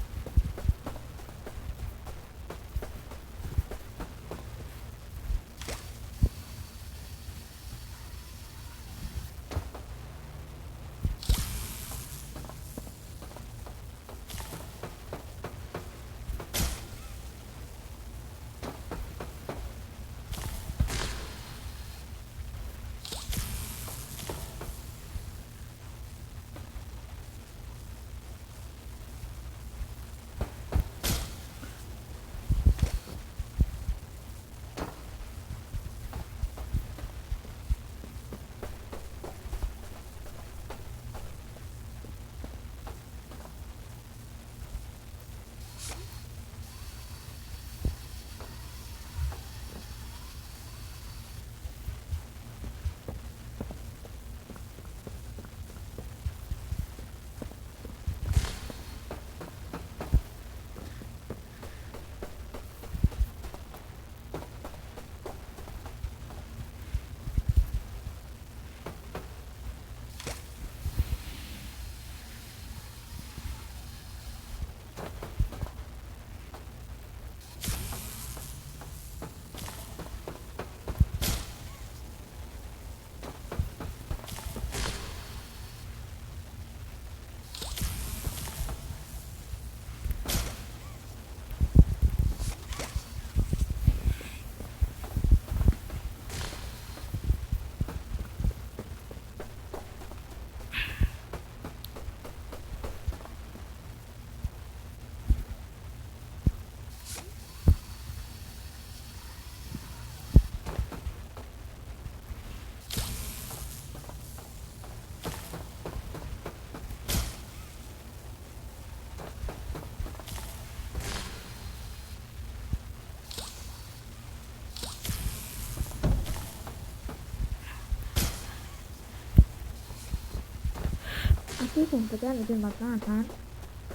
I keep on forgetting to do my plan, man.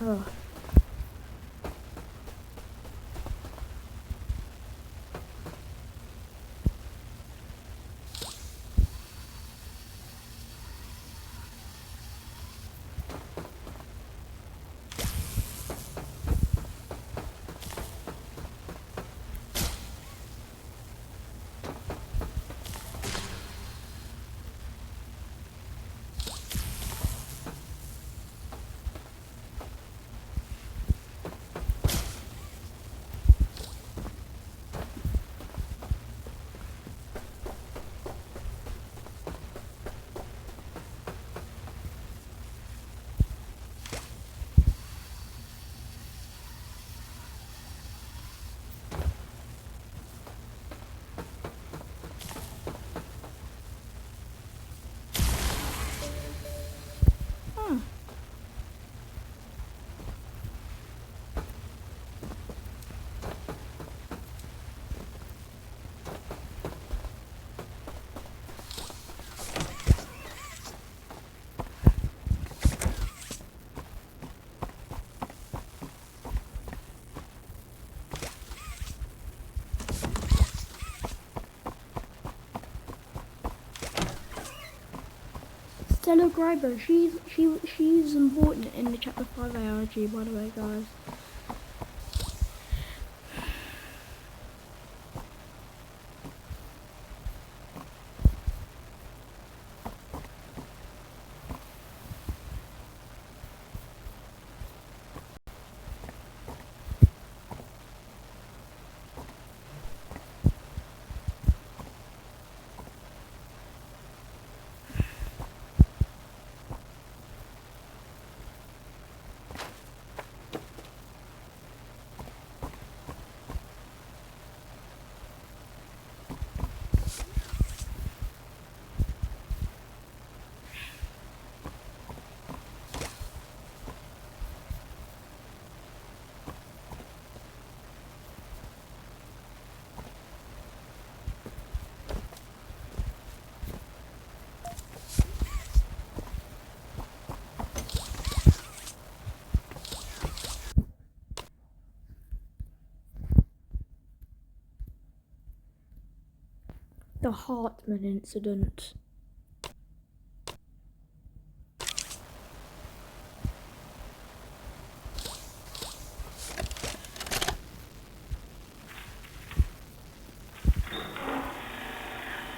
Oh. Stella Griber. She's important in the chapter 5 ARG, by the way, guys. The Hartman incident.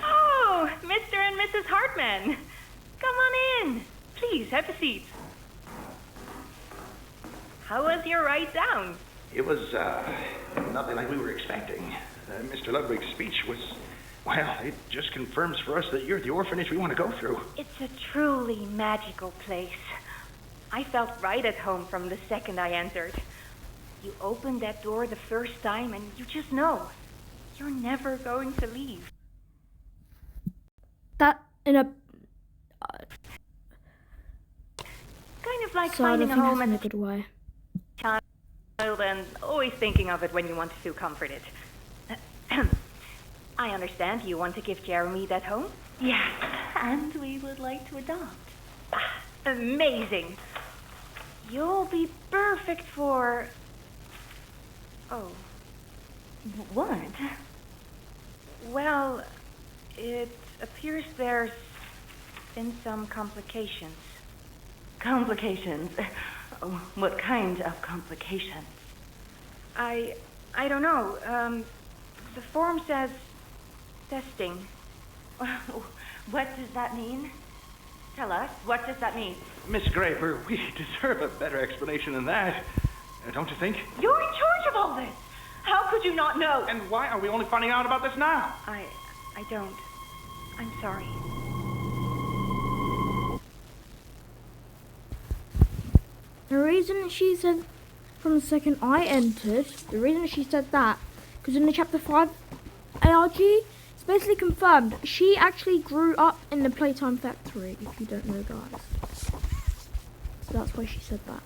Oh, Mr. and Mrs. Hartman. Come on in. Please, have a seat. How was your ride down? It was, nothing like we were expecting. Mr. Ludwig's speech was, well, it just confirms for us that you're the orphanage we want to go through. It's a truly magical place. I felt right at home from the second I entered. You open that door the first time and you just know you're never going to leave. That in a kind of like so finding a home in a as good way. child and always thinking of it when you want to feel comforted. I understand you want to give Jeremy that home? Yes, and we would like to adopt. Amazing. You'll be perfect for... Oh. What? Well, it appears there's been some complications. Complications? Oh, what kind of complications? I don't know. The form says testing. What does that mean? Tell us, what does that mean? Miss Graver, we deserve a better explanation than that. Don't you think? You're in charge of all this! How could you not know? And why are we only finding out about this now? I don't. I'm sorry. The reason she said from the second I entered, the reason she said that, because in the chapter 5 ARG, it's basically confirmed she actually grew up in the Playtime Factory, if you don't know, guys. So that's why she said that.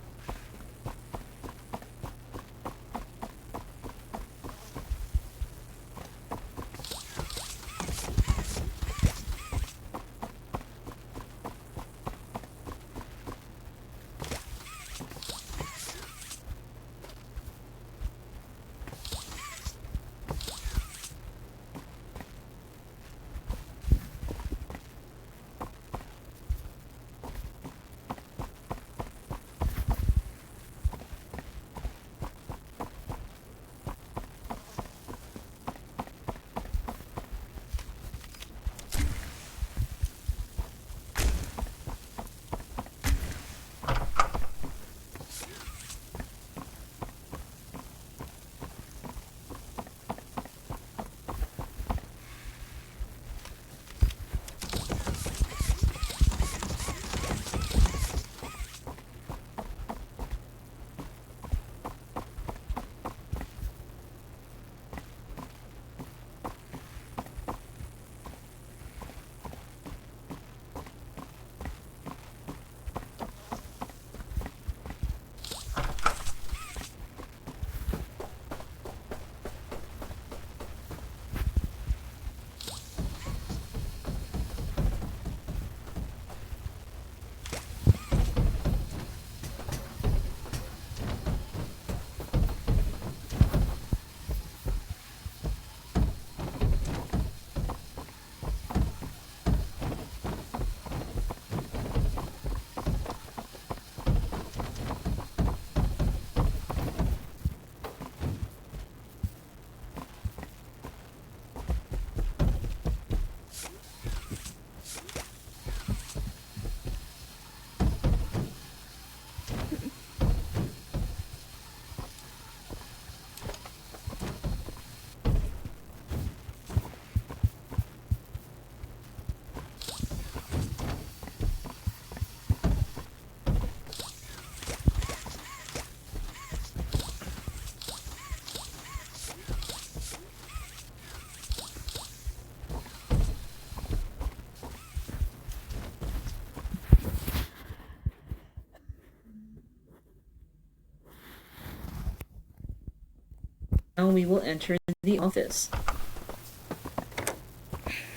we will enter the office.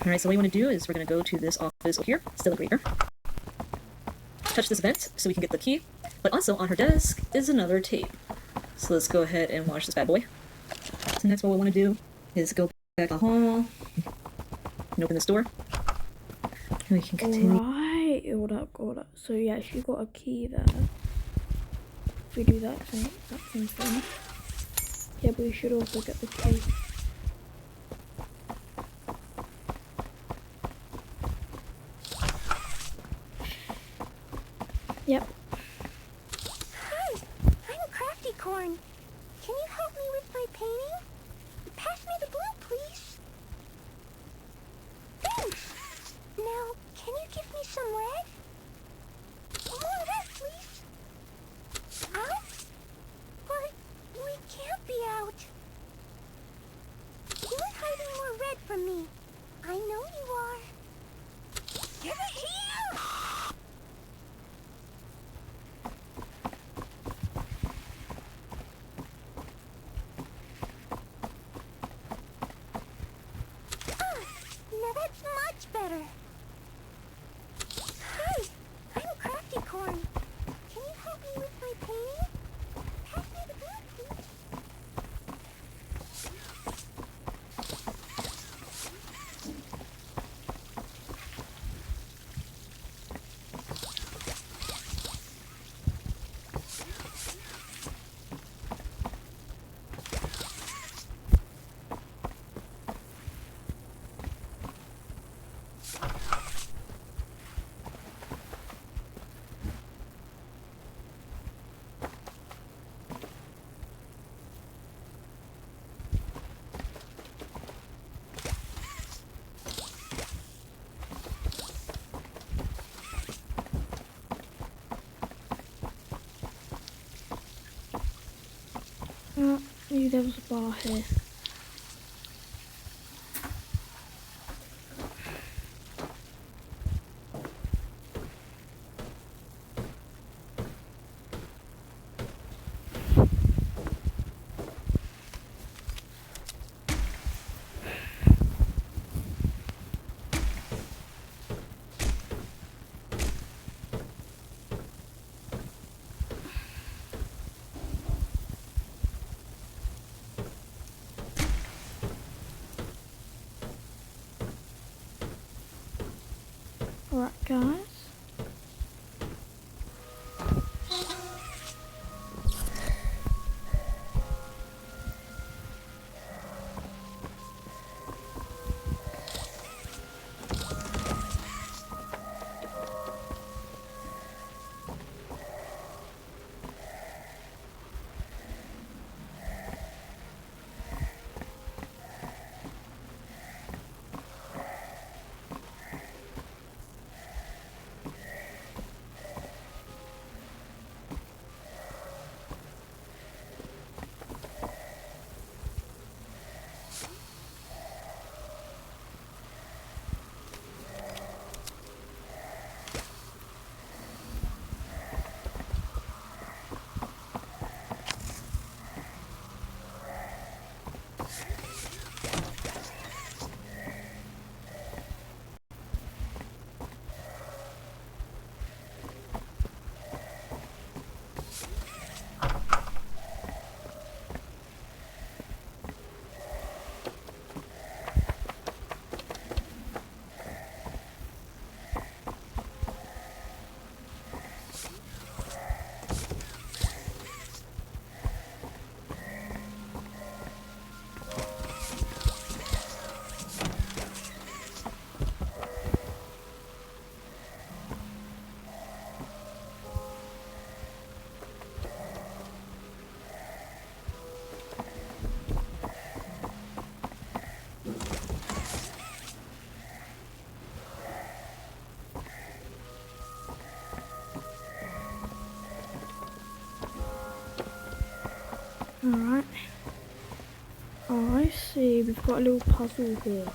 Alright, so what you want to do is we're going to go to this office over here, still a grader. Touch this vent so we can get the key. But also on her desk is another tape. So let's go ahead and watch this bad boy. So next what we want to do is go back to the hall and open this door. And we can continue. Alright, hold up. So yeah, she got a key there. If we do that same thing. Yeah, but we should also get the key. Yep. Hi, I'm Crafty Corn. Can you help me with my painting? Pass me the blue, please. Thanks. Now, can you give me some red? More red, please. Out? But we can't be out. You're hiding more red from me. I know you are. Give it here! Now that's much better. Hi, I'm Crafty Corn. Can you help me with my painting? Pass me the blue, please. Maybe there was a bar here. Alright, guys. Alright. Oh, I see. We've got a little puzzle here.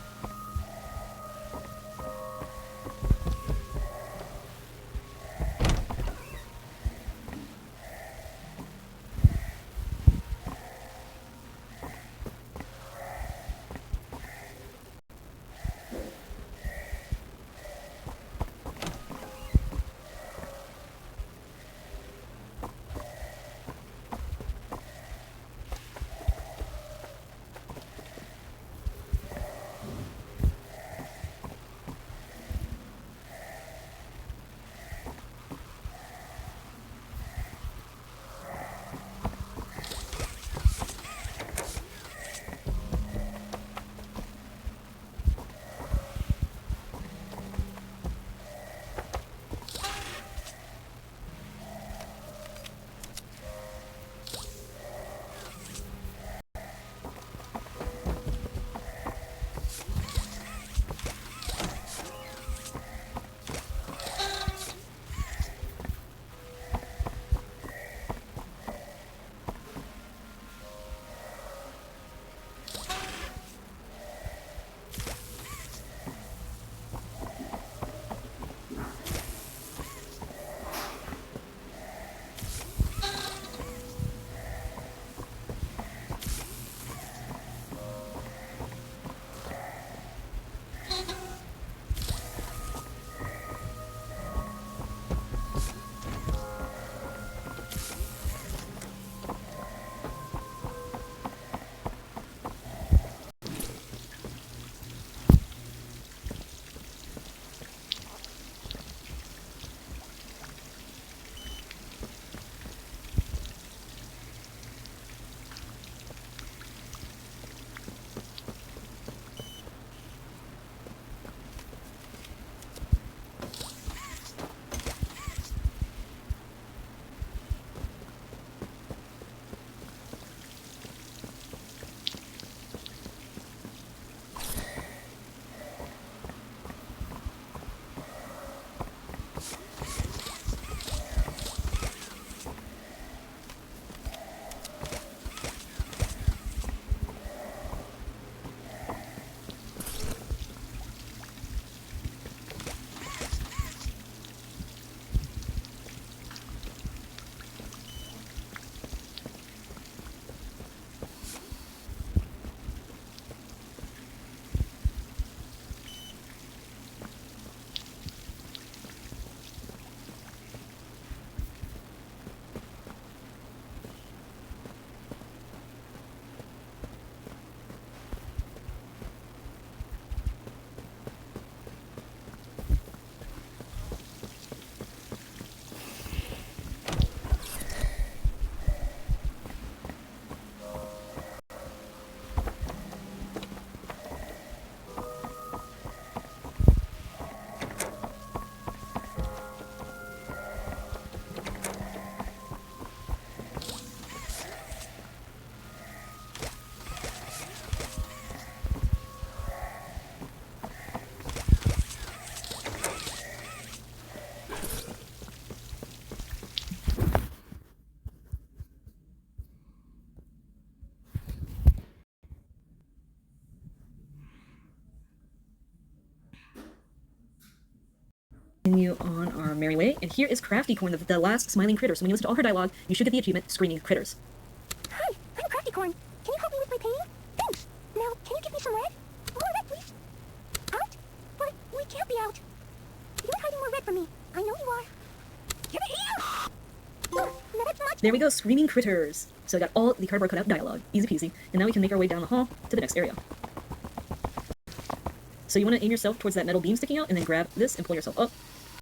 continue on our merry way. And here is Crafty Corn, the last smiling critter. So when you listen to all her dialogue, you should get the achievement Screaming Critters. Hi, I'm Crafty Corn. Can you help me with my painting? Thanks. Now, can you give me some red? More red, please. Out? But we can't be out. You're hiding more red from me. I know you are. Give it here! Oh, no, that's much. There we go, Screaming Critters. So I got all the cardboard cutout dialogue. Easy peasy. And now we can make our way down the hall to the next area. So you want to aim yourself towards that metal beam sticking out, and then grab this and pull yourself up.